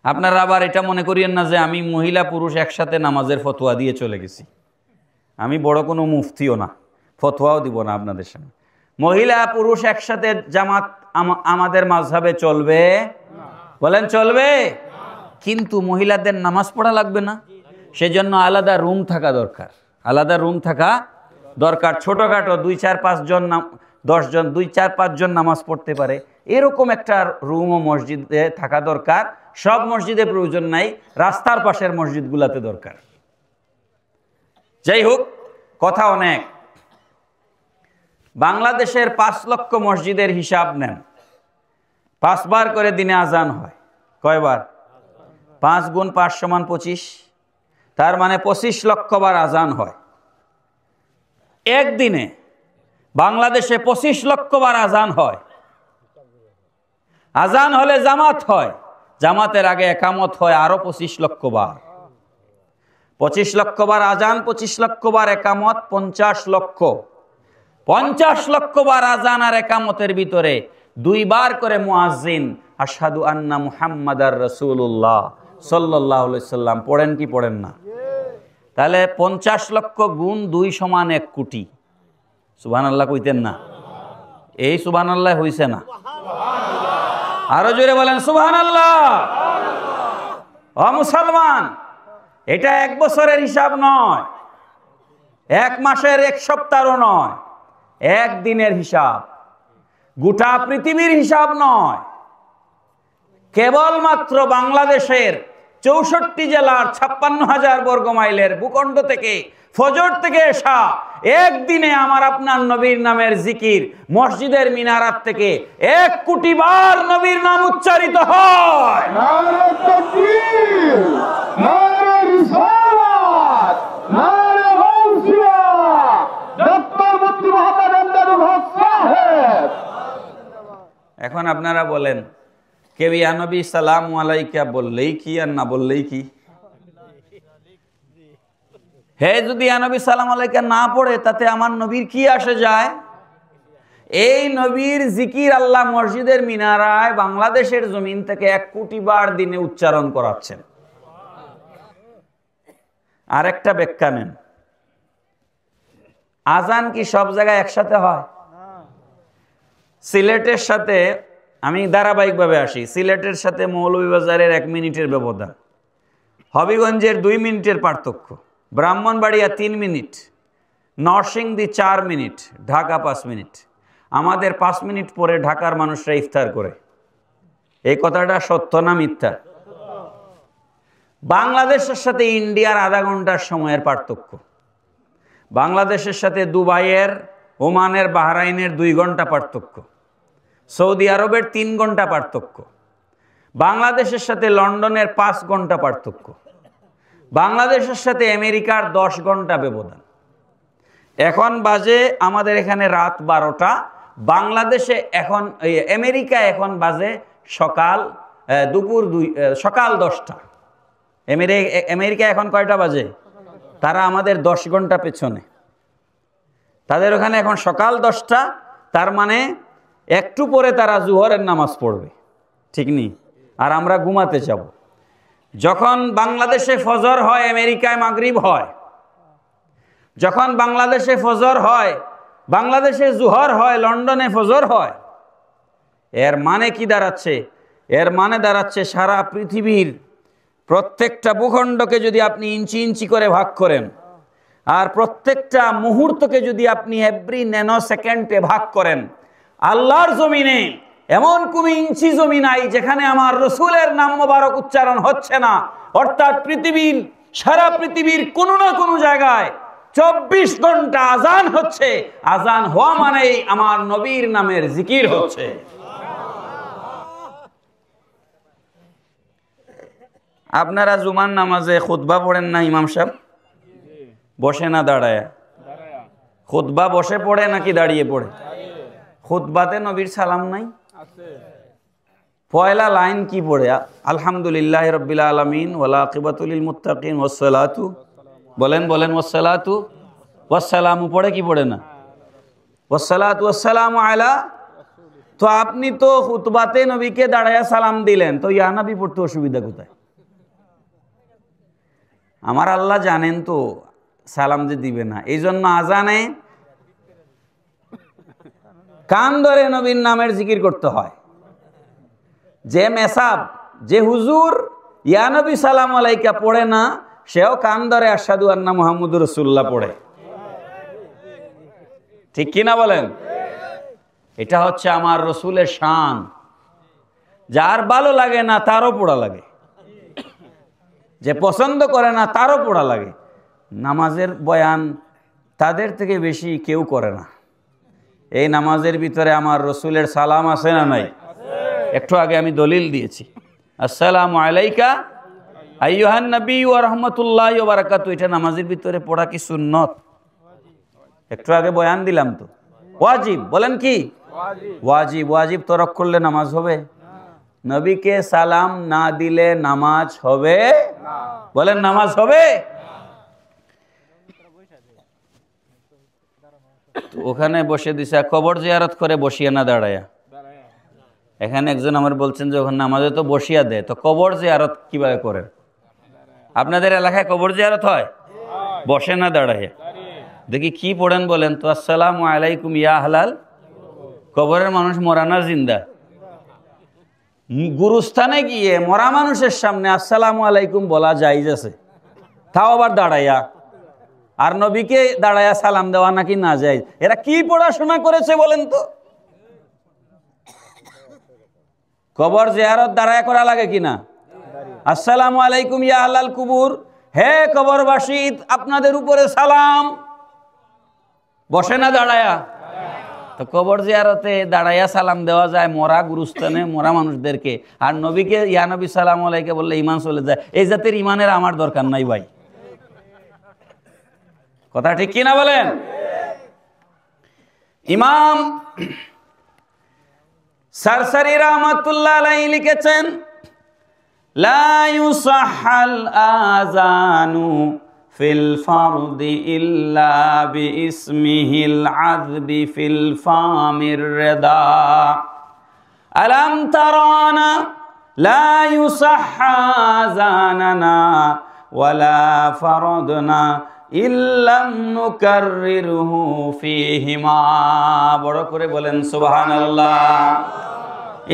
আপনারা আবার এটা মনে করিয়েন না যে আমি মহিলা পুরুষ একসাথে নামাজের ফতোয়া দিয়ে চলে গেছি। আমি বড় কোনো মুফতিও না, ফতোয়াও দিব না আপনাদের সামনে। মহিলা পুরুষ একসাথে জামাত আমাদের মাযহাবে চলবে? বলেন চলবে? কিন্তু মহিলাদের নামাজ পড়া লাগবে না, সেজন্য আলাদা রুম থাকা দরকার। আলাদা রুম থাকা দরকার। ছোটখাটো 2-4-5 জন 10 জন 2-4-5 জন নামাজ পড়তে পারে, এরকম একটা রুমও মসজিদে থাকা দরকার। সব মসজিদে প্রয়োজন নাই, রাস্তার পাশের মসজিদগুলোতে দরকার। যাই হোক, কথা অনেক। বাংলাদেশের 5 লক্ষ মসজিদের হিসাব নেন, 5 বার করে দিনে আজান হয়। কয়বার? 5 গুণ 5 সমান 25, তার মানে 25 লক্ষ বার আজান হয় একদিনে। বাংলাদেশে 25 লক্ষ বার আজান হয়। আজান হলে জামাত হয়, জামাতের আগে একামত হয় আরো 25 লক্ষ বার। 25 লক্ষ বার আজান, 25 লক্ষ বার একামত, 50 লক্ষ। 50 লক্ষ বার আজান আর একামতের ভিতরে 2 বার করে মুয়াজ্জিন আশহাদু আন্না মুহাম্মাদার রাসূলুল্লাহ সাল্লাল্লাহু আলাইহি সাল্লাম পড়েন কি পড়েন না? তাহলে 50 লক্ষ গুণ 2 সমান 1 কোটি। সুবহানাল্লাহ কইতেন না? এই সুবহানাল্লাহ হইছে না? আরো জোরে বলেন সুবহানাল্লাহ। ও মুসলমান, এটা 1 বছরের হিসাব নয়, 1 মাসের 1 সপ্তাহও নয়, 1 দিনের হিসাব, গোটা পৃথিবীর হিসাব নয়। কেবলমাত্র বাংলাদেশের 64 জেলার 56,000 বর্গ মাইলের ভূখণ্ড থেকে ফজর থেকে এসা একদিনে আমার আপনার নবীর নামের জিকির মসজিদের মিনারাত থেকে 1 কোটি বার নবীর নাম উচ্চারিত হয়। নারে তাকবীর, নারে রিসালাত, নারে গাউসিয়া, ডক্টর মুফতি মুহাম্মদ আনসারুল হক সাহেব। এখন আপনারা বলেন, কেউ ইয়া নবী সালামু আলাইকা বললেই কি আর না বললেই কি? হে যদি ইয়া নবী সালাম আলাইকা না পড়ে তাতে আমার নবীর কি আসে যায়? এই নবীর জিকির আল্লাহ মসজিদের মিনারায় বাংলাদেশের জমিন থেকে 1 কোটি বার দিনে উচ্চারণ করাচ্ছেন। আরেকটা ব্যাখ্যা নেন, আজান কি সব জায়গায় একসাথে হয়? সিলেটের সাথে আমি ধারাবাহিকভাবে আসি, সিলেটের সাথে মৌলভীবাজারের 1 মিনিটের ব্যবধান, হবিগঞ্জের 2 মিনিটের পার্থক্য, Brahmanbaria 3 minute, Narsingdi 4 minute, Dhaka 5 minute. আমাদের 5 মিনিট পরে ঢাকার মানুষরা ইফতার করে। এই কথাটা সত্য না মিথ্যা? বাংলাদেশের সাথে ইন্ডিয়ার আধা ঘন্টার সময়ের পার্থক্য, বাংলাদেশের সাথে দুবাইয়ের, ওমানের, বাহরাইনের 2 ঘন্টা পার্থক্য, সৌদি আরবের 3 ঘন্টা পার্থক্য, বাংলাদেশের সাথে লন্ডনের 5 ঘন্টা পার্থক্য, বাংলাদেশের সাথে আমেরিকার 10 ঘন্টা ব্যবধান। এখন বাজে আমাদের এখানে রাত 12টা, বাংলাদেশে এখন আমেরিকা এখন বাজে সকাল 10টা। আমেরিকা এখন কয়টা বাজে? তারা আমাদের 10 ঘন্টা পেছনে। তাদের ওখানে এখন সকাল 10টা, তার মানে একটু পরে তারা জোহরের নামাজ পড়বে, ঠিক নি? আর আমরা ঘুমাতে যাব। যখন বাংলাদেশে ফজর হয় আমেরিকায় মাগরিব হয়, যখন বাংলাদেশে ফজর হয়, বাংলাদেশে জোহর হয়, লন্ডনে ফজর হয়। এর মানে কি দাঁড়াচ্ছে? এর মানে দাঁড়াচ্ছে সারা পৃথিবীর প্রত্যেকটা ভূখণ্ডকে যদি আপনি ইঞ্চি ইঞ্চি করে ভাগ করেন, আর প্রত্যেকটা মুহূর্তকে যদি আপনি এভরি ন্যানো সেকেন্ডে ভাগ করেন, আল্লাহর জমিনে এমন কোন ইঞ্চি জমি নাই যেখানে আমার রসুলের নাম মোবারক উচ্চারণ হচ্ছে না। অর্থাৎ পৃথিবীর, সারা পৃথিবীর কোনো না কোনো জায়গায় 24 ঘন্টা আজান হচ্ছে। আজান হওয়া মানেই আমার নবীর নামের জিকির হচ্ছে। আপনারা জুমার নামাজে খুতবা পড়েন না ইমাম সাহেব? বসে না দাঁড়ায়? খুতবা বসে পড়ে নাকি দাঁড়িয়ে পড়ে? খুতবাতে নবীর সালাম নাই? পয়লা লাইন কি পড়ে? আলহামদুলিল্লাহ রাব্বিল আলামিন ওয়াল আকিবাতুল লিল মুত্তাকিন ওয়াসসালাতু, বলেন বলেন, ওয়াসসালাতু ওয়াসসালামু পড়ে কি পড়ে না? ওয়াসসালাতু ওয়াসসালামু আলা। তো আপনি তো খুতবাতে নবীকে দাঁড়ায়া সালাম দিলেন, তো ইয়া নবী পড়তে অসুবিধা কোথায়? আমার আল্লাহ জানেন তো সালাম যে দিবে না, এই জন্য আজানে কান ধরে নবীর নামের জিকির করতে হয়। যে মেসাব, যে হুজুর ইয়া নবী সালাম আলাইকা পড়ে না, সেও কান ধরে আশহাদু আন্না মুহাম্মাদুর রাসূলুল্লাহ পড়ে। ঠিক কিনা বলেন? এটা হচ্ছে আমার রসুলের শান। যার ভালো লাগে না তারও পোড়া লাগে, যে পছন্দ করে না তারও পোড়া লাগে। নামাজের বয়ান তাদের থেকে বেশি কেউ করে না। এই নামাজের ভিতরে আমার রসুলের সালাম আছে না নাই? একটু আগে আমি দলিল দিয়েছি, আসসালামু আলাইকা আইয়ুহান নবী ওয়া রাহমাতুল্লাহি ওয়া বারাকাতুহু। এটা নামাজের ভিতরে পড়া কি সুন্নত? একটু আগে বয়ান দিলাম তো। ওয়াজিব, বলেন কি ওয়াজিব? ওয়াজিব তরক করলে নামাজ হবে? নবীকে সালাম না দিলে নামাজ হবে? বলেন নামাজ হবে? ওখানে বসে দিছে, কবর জিয়ারত করে বসিয়া না দাঁড়ায়া। এখানে একজন আমার বলছেন যে ওখানে নামাজে তো বসিয়া দেয়, তো কবর জিয়ারত কিভাবে করেন? আপনাদের এলাকায় কবর জিয়ারত হয়? বসে না দাঁড়াইয়া? দেখি কি পড়েন বলেন তো? আসসালামু আলাইকুম ইয়া আহলাল। কবরের মানুষ মরা না জিন্দা? গুরুস্থানে গিয়ে মরা মানুষের সামনে আসসালামু আলাইকুম বলা জায়েজ আছে, তাও আবার দাঁড়াইয়া। আর নবীকে দাঁড়াইয়া সালাম দেওয়া নাকি না জায়েজ। এরা কি পড়াশোনা করেছে বলেন তো? কবর জিয়ারত দাঁড়ায় করা লাগে কিনা? আসসালামু আলাইকুম ইয়া আহলাল কুবুর, হে কবরবাসী আপনাদের উপরে সালাম। বসে না দাঁড়ায়া? তো কবর জিয়ারতে দাঁড়াইয়া সালাম দেওয়া যায় মরা গুরুস্থানে মরা মানুষদেরকে, আর নবীকে ইয়া নবী সালাম আলাইকে বললে ইমান চলে যায়। এই জাতের ইমানের আমার দরকার নাই ভাই। কথা ঠিক কিনা বলেন? ইমাম সারসারি রাহমাতুল্লাহ আলাইহি লিখেছেন, লা ইউসাহহাল আযানু ফিল ফারদি ইল্লা বিইসমিহিল আযবি ফিল ফামির রিদা। আলাম তারানা লা ইউসাহহা আযানানা ওয়ালা ফারদনা ইল্লাম নুকাররিরহু ফীহিমা। বড় করে বলেন সুবহানাল্লাহ।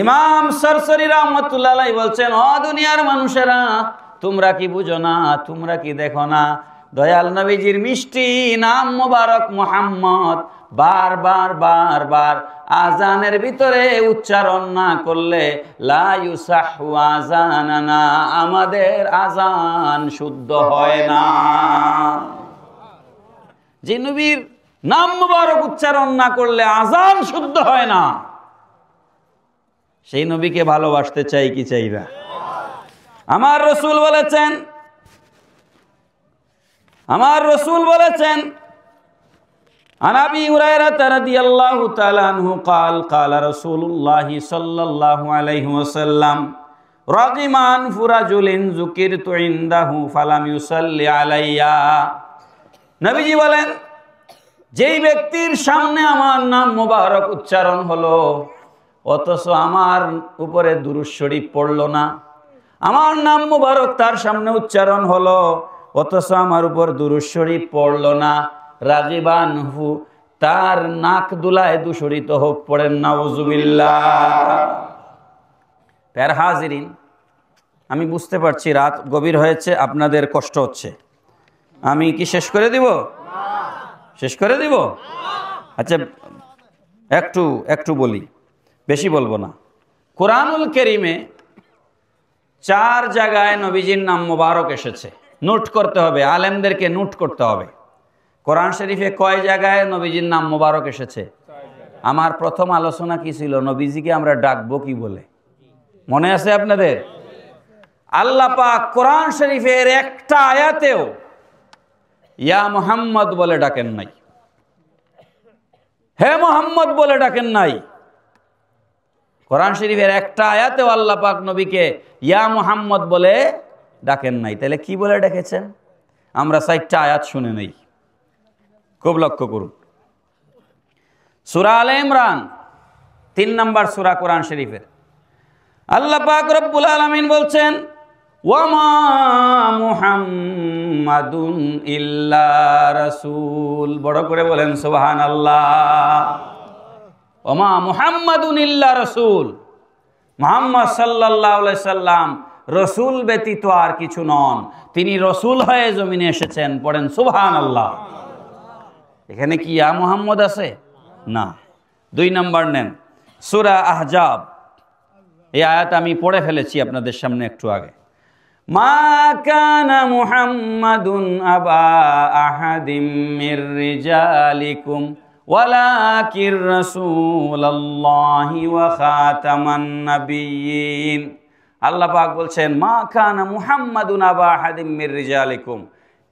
ইমাম সরসরি রাহমাতুল্লাহ আলাইহি বলছেন, ও দুনিয়ার মানুষেরা, তোমরা কি বুঝো না, তোমরা কি দেখো না, দয়াল নবীজির মিষ্টি নাম মোবারক মুহাম্মদ বারবার বারবার আজানের ভিতরে উচ্চারণ না করলে লা ইউসাহু আযানানা, আমাদের আজান শুদ্ধ হয় না। যে নবীর নাম মোবারক উচ্চারণ না করলে আজান শুদ্ধ হয় না, সেই নবীকে ভালোবাসতে চাই কি চাই না? আমার রসুল বলেছেন, আমার রসুল বলেছেন, আন আবি হুরায়রা রাদিয়াল্লাহু তাআলা আনহু قال قال رسول الله صلى الله عليه وسلم রাগিমান ফুরাজুলিন যুকিরতু ইনদাহু ফালাম ইউসাল্লি আলাইয়া। নবীজি বলেন, যেই ব্যক্তির সামনে আমার নাম মোবারক উচ্চারণ হলো অথচ আমার উপরে দুরূদ শরীফ পড়লো না, আমার নাম মোবারক তার সামনে উচ্চারণ হলো অথচ আমার উপর দুরূদ শরীফ পড়লো না, রাগিবান হু, তার নাক দুলায় দূষরিত হোক। পড়েন নাউজুবিল্লাহ। প্যার হাজিরিন, আমি বুঝতে পারছি রাত গভীর হয়েছে, আপনাদের কষ্ট হচ্ছে। আমি কি শেষ করে দিব? শেষ করে দিব? আচ্ছা, একটু একটু বলি, বেশি বলবো না। কোরআনুল কারীমে 4 জায়গায় নবীজির নাম মোবারক এসেছে। নোট করতে হবে, আলেমদেরকে নোট করতে হবে। কোরআন শরীফে কয় জায়গায় নবীজির নাম মোবারক এসেছে? আমার প্রথম আলোচনা কি ছিল? নবীজিকে আমরা ডাকবো কি বলে? মনে আছে আপনাদের? আল্লাহ পাক কোরআন শরীফের একটা আয়াতেও ইয়া মুহাম্মদ বলে ডাকেন নাই, হে মুহাম্মদ বলে ডাকেন নাই। কোরআন শরীফের একটা আয়াতেও আল্লাহ পাক নবীকে ইয়া মুহাম্মদ বলে ডাকেন নাই। তাহলে কি বলে ডেকেছেন? আমরা 4টা আয়াত শুনে নেই, খুব লক্ষ্য করুন। সূরা আলে ইমরান 3 নম্বর সূরা কোরআন শরীফের। আল্লাহ পাক রব্বুল আলামিন বলছেন, ওয়ামা মুহাম্মাদুন ইল্লা রাসূল। বড় করে বলেন সুবহানাল্লাহ। ওয়ামা মুহাম্মাদুন ইল্লা রাসূল, মুহাম্মদ সাল্লাল্লাহু আলাইহি সাল্লাম রসুল ব্যতীত আর কিছু নন, তিনি রসুল হয়ে জমিনে এসেছেন। পড়েন সুবহানাল্লাহ। এখানে কি ইয়া মুহাম্মদ আছে? না। 2 নম্বর নেন সূরা আহজাব। এই আয়াত আমি পড়ে ফেলেছি আপনাদের সামনে একটু আগে। মা কানা মুহাম্মাদুন আবা আহাদিম মির রিজালিকুম ওয়ালাকির রাসূলুল্লাহি ওয়া খাতামান নাবিয়্যিন। আল্লাহ পাক বলছেন মা কানা মুহাম্মাদুন আবা আহাদিম মির রিজালিকুম,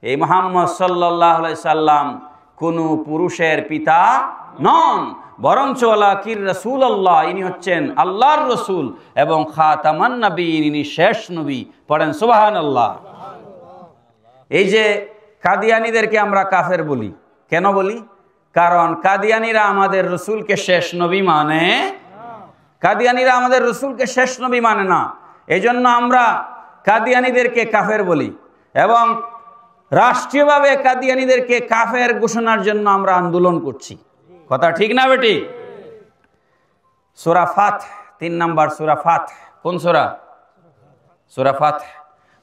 এই মুহাম্মদ সাল্লাল্লাহু আলাইহি সাল্লাম কোনো পুরুষের পিতা নন, বরঞ্চ ওয়ালাকির রাসূলুল্লাহ, ইনি হচ্ছেন আল্লাহর রসুল এবং খাতামান নবিয়্যিন, ইনি শেষ নবী। পড়েন সুবহানাল্লাহ। এই যে কাদিয়ানীদেরকে আমরা কাফের বলি, কেন বলি? কারণ কাদিয়ানীরা আমাদের রসুলকে শেষ নবী মানে, কাদিয়ানীরা আমাদের রসুলকে শেষ নবী মানে না। এই জন্য আমরা কাদিয়ানীদেরকে কাফের বলি এবং রাষ্ট্রীয়ভাবে কাদিয়ানীদেরকে কাফের ঘোষণার জন্য আমরা আন্দোলন করছি। কথা ঠিক না বেটি? সূরা ফাতহ 3 নম্বর সূরা ফাতহ। কোন সূরা? সূরা ফাতহ।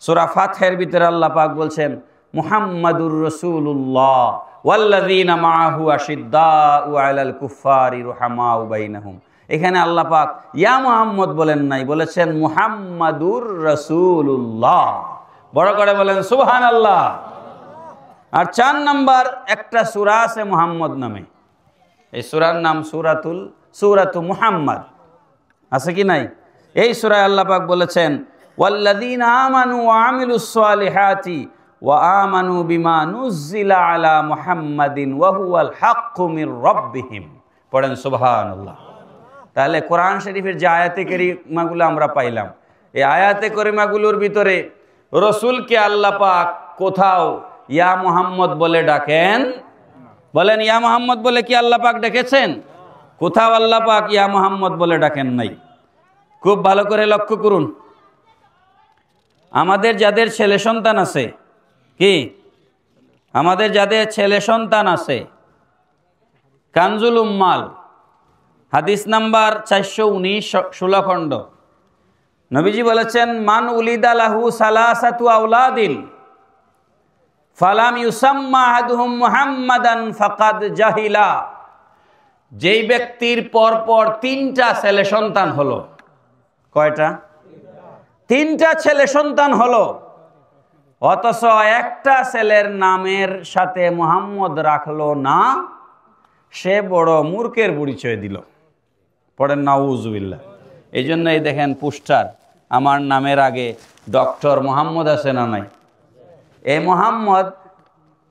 সূরা ফাতহের ভিতরে আল্লাহ পাক বলছেন মুহাম্মাদুর রাসূলুল্লাহ ওয়াল্লাযীনা মাআহু আশিদ্দাউ আলাল কুফফারি রুহামাউ বাইনাহুম। এখানে আল্লাহ পাক ইয়া মুহাম্মদ বলেন নাই, বলেছেন মুহাম্মাদুর রাসূলুল্লাহ। বড় করে বলেন সুবহানাল্লাহ। আর 4 নম্বর একটা সূরা আছে মুহাম্মদ নামে, এই সূরার নাম সূরাতু মুহাম্মদ, আছে কি নাই? এই সূরায় আল্লাহ পাক বলেছেন ওয়াল্লাযীনা আমানু ওয়া আমিলুস সালিহাতি ওয়া আমানু বিমা নুজ্জিলা আলা মুহাম্মাদিন ওয়া হুয়াল হাক্কু মির রাব্বিহিম। পড়েন সুবহানাল্লাহ। তাহলে কোরআন শরীফের যে আয়াতে কারিমাগুলো আমরা পাইলাম, এই আয়াতে কারিমাগুলোর ভিতরে রসুলকে আল্লাহ পাক কোথাও ইয়া মুহাম্মদ বলে ডাকেন? বলেন ইয়া মুহাম্মদ বলে কি আল্লাহ পাক ডেকেছেন? কোথাও আল্লাহ পাক ইয়া মুহাম্মদ বলে ডাকেন নাই। খুব ভালো করে লক্ষ্য করুন, আমাদের যাদের ছেলে সন্তান আছে, কি আমাদের যাদের ছেলে সন্তান আছে, কানজুল উম্মাল হাদিস নাম্বার 419 16 খণ্ড, নবীজি বলেছেন মান উলিদা লাহু সালাসাতু আওলাদিন ফালাম ইউসাম্মা আহাদুহুম মুহাম্মাদান ফাকাদ জাহিলা। যেই ব্যক্তির পরপর 3টা ছেলে সন্তান হলো, কয়টা? 3টা ছেলে সন্তান হলো, অথচ একটা ছেলের নামের সাথে মুহাম্মদ রাখলো না, সে বড় মূর্খের পরিচয় দিল। পড়েন নাউজুবিল্লাহ। এই জন্যই দেখেন পোস্টার, আমার নামের আগে ডক্টর মোহাম্মদ আছে না নাই? এই মোহাম্মদ,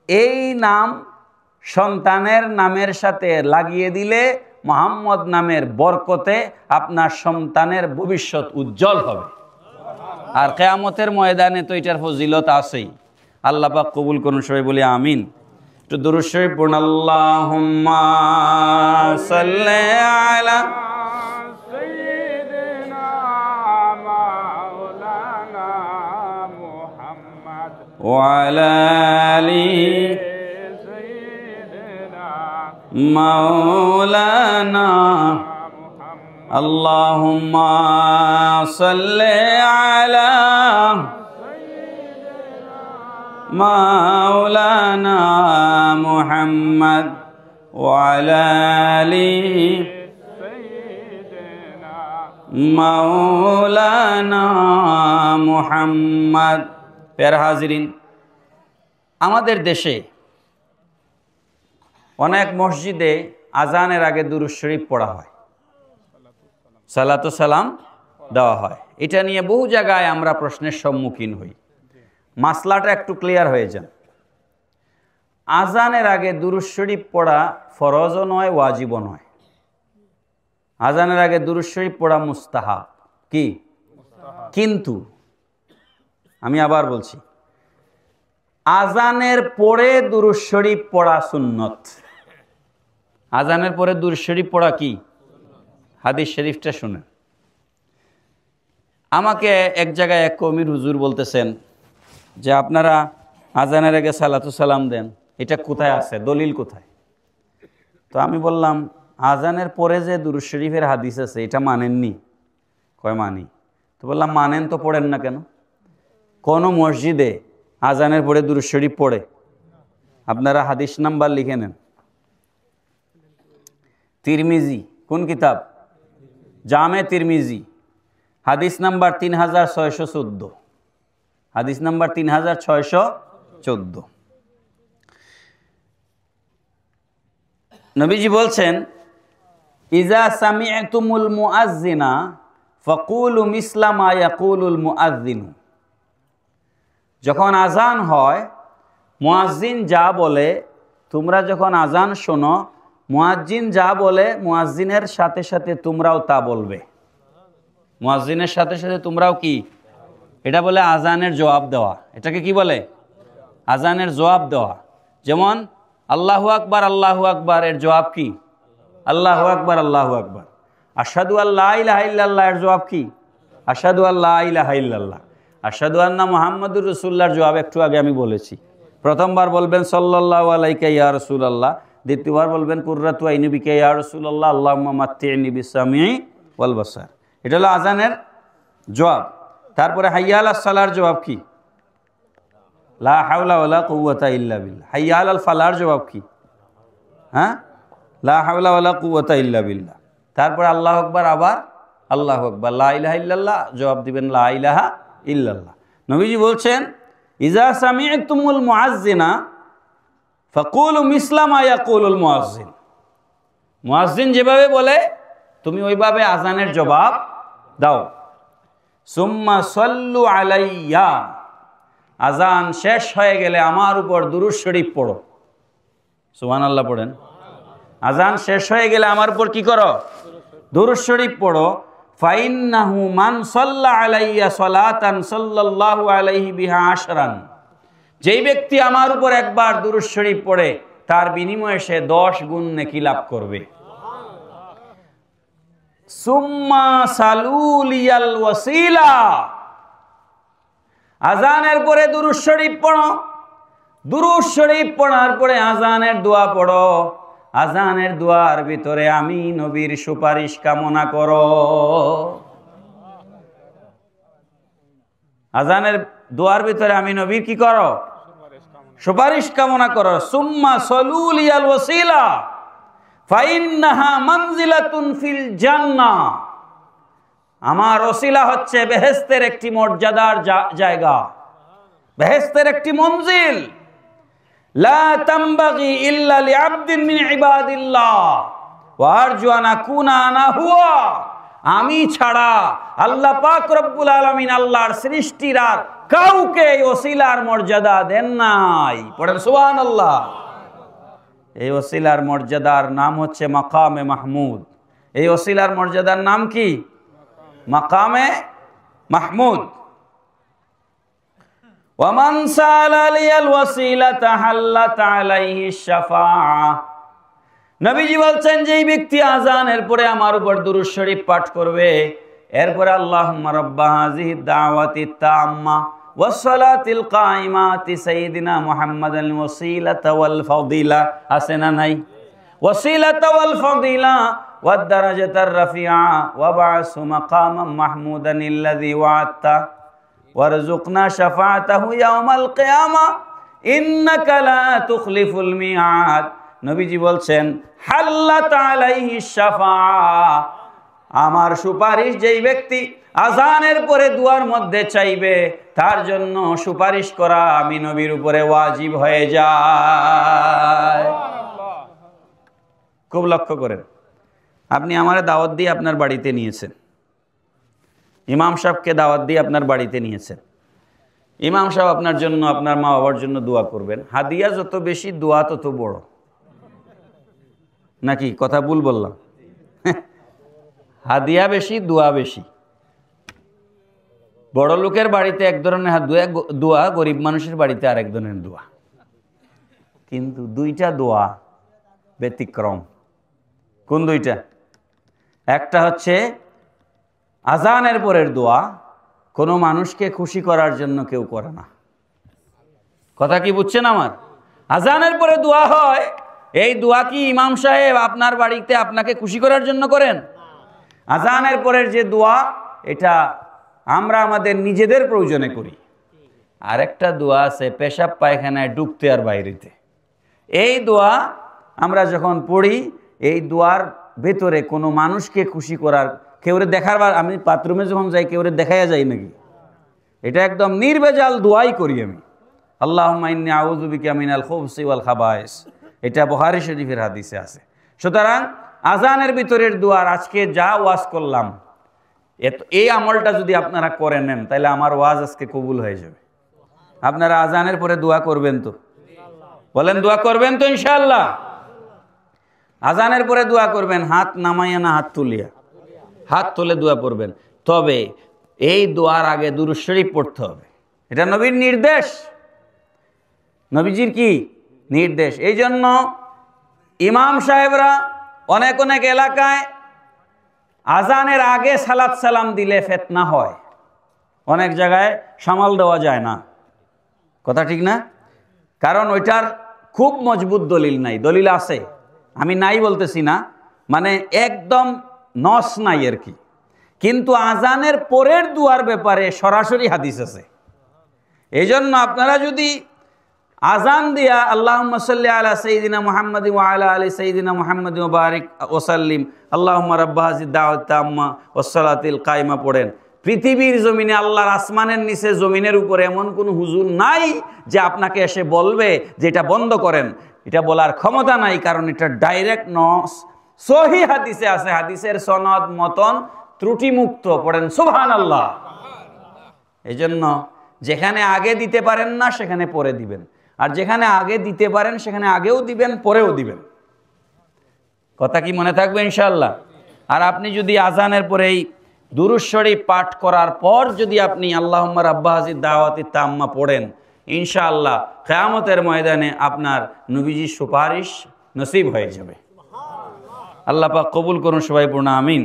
এই নাম সন্তানের নামের সাথে লাগিয়ে দিলে মোহাম্মদ নামের বরকতে আপনার সন্তানের ভবিষ্যৎ উজ্জ্বল হবে। আর কিয়ামতের ময়দানে তো এটার ফজিলত আছেই। আল্লাহ পাক কবুল করুন, সবাই বলি আমিন। একটু দুরূদ শরীফ পড়ুন। আল্লাহুম্মা সাল্লি আলা وعلى آل مولانا اللهم صل على مولانا محمد وعلى آل مولانا محمد। প্যারা হাজিরিন, আমাদের দেশে অনেক মসজিদে আজানের আগে দুরূদ শরীফ পড়া হয়, সালাতু সালাম দেওয়া হয়। এটা নিয়ে বহু জায়গায় আমরা প্রশ্নের সম্মুখীন হই। মাসলাটা একটু ক্লিয়ার হয়ে যান। আজানের আগে দুরূদ শরীফ পড়া ফরজও নয়, ওয়াজিবও নয়। আজানের আগে দুরূদ শরীফ পড়া মুস্তাহাব। কি? কিন্তু আমি আবার বলছি, আজানের পরে দুরূদ শরীফ পড়া সুন্নত। আজানের পরে দুরূদ শরীফ পড়া কি? হাদিস শরীফটা শুনেন। আমাকে এক জায়গায় এক কওমির হুজুর বলতেছেন যে আপনারা আজানের আগে সালাতু সালাম দেন, এটা কোথায় আছে, দলিল কোথায়? তো আমি বললাম আজানের পরে যে দুরূদ শরীফের হাদিস আছে এটা মানেননি? কয় মানি। তো বললাম মানেন তো পড়েন না কেন? কোন মসজিদে আজানের পরে দুরূদ শরীফ পড়ে? আপনারা হাদিস নাম্বার লিখে নেন। তিরমিজি কোন কিতাব? জামে তিরমিজি, হাদিস নাম্বার 3614, হাদিস নাম্বার 3614। নবীজি বলছেন, ইজা সামি'তুমুল মুআজ্জিনা ফাকুলু মিসলা মা ইয়াকুলুল মুআজ্জিনু। যখন আজান হয়, মুয়াজ্জিন যা বলে, তোমরা যখন আজান শোনো, মুয়াজ্জিন যা বলে মুয়াজ্জিনের সাথে সাথে তোমরাও তা বলবে। মুয়াজ্জিনের সাথে সাথে তোমরাও কি? এটা বলে আজানের জবাব দেওয়া। এটাকে কি বলে? আজানের জবাব দেওয়া। যেমন আল্লাহু আকবার, আল্লাহু আকবার এর জবাব কি? আল্লাহু আকবার, আল্লাহু আকবার। আশহাদু আল্লা ইলাহা ইল্লাল্লাহ এর জবাব কি? আশহাদু আল্লা ইলাহা ইল্লাল্লাহ। আশহাদু আন্না মুহাম্মাদুর রাসূলুল্লাহর জবাব একটু আগে আমি বলেছি। প্রথমবার বলবেন সাল্লাল্লাহু আলাইকা ইয়া রাসূলুল্লাহ, দ্বিতীয়বার বলবেন কুররাতু আইনি বিকা ইয়া রাসূলুল্লাহ, আল্লাহুম্মা মাত্তি'নি বিসামি ওয়াল বাসার। এটা হলো আজানের জবাব। তারপরে হাইয়া আলাস সালার জবাব কি? লা হাওলা ওয়ালা কুওয়াতা ইল্লা বিল্লাহ। হাইয়া আলাল ফালার জবাব কি? হ্যাঁ, লা হাওলা ওয়ালা কুওয়াতা ইল্লা বিল্লাহ। তারপরে আল্লাহু আকবার, আবার আল্লাহু আকবার। লা ইলাহা ইল্লাল্লাহ জবাব দিবেন লা ইলাহা ইল্লাল্লাহ। নবীজি বলছেন, ইজা সামি'তুমুল মুআজ্জিনা ফাকুলু মিসলা মা ইয়াকুলুল মুআজ্জিন। মুআজ্জিন যেভাবে বলে তুমি ওইভাবে আজানের জবাব দাও। সুম্মা সাল্লু আলাইয়া, আজান শেষ হয়ে গেলে আমার উপর দুরূদ শরীফ পড়ো। সুবহানাল্লাহ পড়েন। আজান শেষ হয়ে গেলে আমার উপর কি করো? দুরূদ শরীফ পড়ো। ফাইন্নাহু মান সাল্লা আলাইয়া সালাতান সাল্লাল্লাহু আলাইহি বিহা আশরান। যেই ব্যক্তি আমার উপর একবার দুরূদ শরীফ পড়ে, তার বিনিময়ে সে 10 গুণ নেকি লাভ করবে। সুম্মা সালুলিয়াল ওয়াসিলা, আজানের পরে দুরূদ শরীফ পড়ো। দুরূদ শরীফ পড়ার পরে আজানের দোয়া পড়ো। আজানের দোয়ার ভিতরে আমি নবীর সুপারিশ কামনা করো। আজানের দোয়ার ভিতরে আমি নবীর কি করো? সুপারিশ কামনা করো। সুম্মা সালুলিয়াল ওয়াসিলা ফাইন্নাহা মানজিলাতুন ফিল জান্নাহ। আমার ওসিলা হচ্ছে বেহেশতের একটি মর্যাদার জায়গা, বেহেশতের একটি মঞ্জিল। লা তামবাগি ইল্লা লিআবদিন মিন ইবাদিল্লাহ ওয়া আরজু আন আকুনা আনা হুয়া। আমি ছাড়া আল্লাহ পাক রব্বুল আলামিন আল্লাহর সৃষ্টির আর কাউকে এই ওসিলার মর্যাদা দেন নাই। পড়েন সুবহানাল্লাহ। এই ওসিলার মর্যাদার নাম হচ্ছে মাকামে মাহমুদ। এই ওসিলার মর্যাদার নাম কি? মাকামে মাহমুদ। ওয়ামান সালা লিয়াল ওয়াসিলাতা হাল্লাত আলাইহি শাফাআহ। নবীজি বলছেন, যেই ব্যক্তি আজানের পরে আমার উপর দুরূদ শরীফ পাঠ করবে, এরপরে আল্লাহুম্মা রাব্বা হাযিহি দাওয়াতি তাম্মা ওয়াস সালাতিল কাইমাতি সাইয়্যিদিনা মুহাম্মাদাল ওয়াসিলাতা ওয়াল ফাদিলা। আছে না নাই? ওয়াসিলাতা ওয়াল ফাদিলা ওয়াদ দারাজাতার রাফিআ ওয়া বা'সু মাকামান মাহমুদান আল্লাযী ওয়া'আদতা ওয়ারযুকনা শাফাআতাহু ইয়াওমাল কিয়ামা ইন্নাকা লা তুখলিফুল মিআদ। নবীজি বলছেন, হাল্লাত আলাইহি শাফাআ, আমার সুপারিশ যেই ব্যক্তি আজানের পরে দুয়ার মধ্যে চাইবে, তার জন্য সুপারিশ করা আমি নবীর উপরে ওয়াজিব হয়ে যায়। খুব লক্ষ্য করেন, আপনি আমারে দাওয়াত দিয়ে আপনার বাড়িতে নিয়েছেন, ইমাম সাহেবকে দাওয়াত দিয়ে আপনার বাড়িতে নিয়েছেন। ইমাম সাহেব আপনার জন্য, আপনার মা বাবার জন্য দোয়া করবেন। হাদিয়া যত বেশি, দোয়া তত বড়, নাকি? কথা ভুল বললাম? হাদিয়া বেশি, দোয়া বেশি। বড় লোকের বাড়িতে এক ধরনের দোয়া, গরিব মানুষের বাড়িতে আরেক ধরনের দোয়া, কিন্তু দুইটা দোয়া ব্যতিক্রম। কোন দুইটা? একটা হচ্ছে আজানের পরের দোয়া, কোনো মানুষকে খুশি করার জন্য কেউ করে না। কথা কি বুঝছেন আমার? আজানের পরে দোয়া হয়, এই দোয়া কি ইমাম সাহেব আপনার বাড়িতে আপনাকে খুশি করার জন্য করেন? আজানের পরের যে দোয়া, এটা আমরা আমাদের নিজেদের প্রয়োজনে করি। আরেকটা দোয়া আছে পেশাব পায়খানায় ঢুকতে আর বাইরেতে। এই দোয়া আমরা যখন পড়ি, এই দোয়ার ভেতরে কোনো মানুষকে খুশি করার, কেউরে দেখার, আমি বাথরুমে যখন যাই কেউরে দেখাইয়া যাই নাকি? এটা একদম নির্ভেজাল দোয়াই করি আমি, আল্লাহুম্মা ইন্নী আউযু বিকা মিনাল খুবসি ওয়াল খাবায়েস। এটা বুখারী শরীফের হাদিসে আছে। সুতরাং আজানের ভিতরের দোয়ার আজকে যা ওয়াজ করলাম, এই আমলটা যদি আপনারা করে নেন তাহলে আমার ওয়াজ আজকে কবুল হয়ে যাবে। আপনারা আজানের পরে দোয়া করবেন তো? বলেন দোয়া করবেন তো ইনশাআল্লাহ? আজানের পরে দোয়া করবেন, হাত নামাইয়া না হাত তুলিয়া? হাত তুলে দোয়া করবেন। তবে এই দোয়ার আগে দুরূদ শরীফ পড়তে হবে। এটা নবীর নির্দেশ, নবীজির কি নির্দেশ। এই জন্য ইমাম সাহেবরা অনেক অনেক এলাকায় আজানের আগে সালাত সালাম দিলে ফিতনা হয়, অনেক জায়গায় সামাল দেওয়া যায় না। কথা ঠিক না? কারণ ওইটার খুব মজবুত দলিল নাই। দলিল আছে, আমি নাই বলতেছি না, মানে একদম নস নাই আর কি। কিন্তু আজানের পরের দুয়ার ব্যাপারে সরাসরি হাদিস আছে। এই জন্য আপনারা যদি আজান দিয়া আল্লাহুম্মা সাল্লি আলা সাইয়্যিদিনা মুহাম্মাদ ওয়া আলা আলি সাইয়্যিদিনা মুহাম্মাদ ওয়া বারিক ওয়া সাল্লিম আল্লাহুম্মা রাব্বা হাযিদ দাওয়াত তাম্মা ওয়াস সালাতিল কায়মা পড়েন, পৃথিবীর জমিনে, আল্লাহর আসমানের নিচে জমিনের উপরে এমন কোনো হুজুর নাই যে আপনাকে এসে বলবে যে এটা বন্ধ করেন। এটা বলার ক্ষমতা নাই, কারণ এটা ডাইরেক্ট নস, সহিহ হাদিসে আছে, হাদিসের সনদ মতন ত্রুটিমুক্ত। পড়েন সুবহানাল্লাহ। এই জন্য যেখানে আগে দিতে পারেন না সেখানে পরে দিবেন, আর যেখানে আগে দিতে পারেন সেখানে আগেও দিবেন, পরেও দিবেন। কথা কি মনে থাকবে ইনশাআল্লাহ? আর আপনি যদি আজানের পরে এই দুরূদ শরীফ পাঠ করার পর যদি আপনি আল্লাহুম্মা রাব্বা হাযিদ দাওয়াতি তাম্মা পড়েন, ইনশাআল্লাহ কিয়ামতের ময়দানে আপনার নবীজির সুপারিশ নসিব হয়ে যাবে। আল্লাহ পাক কবুল করুন সবাই, পূর্ণ আমিন।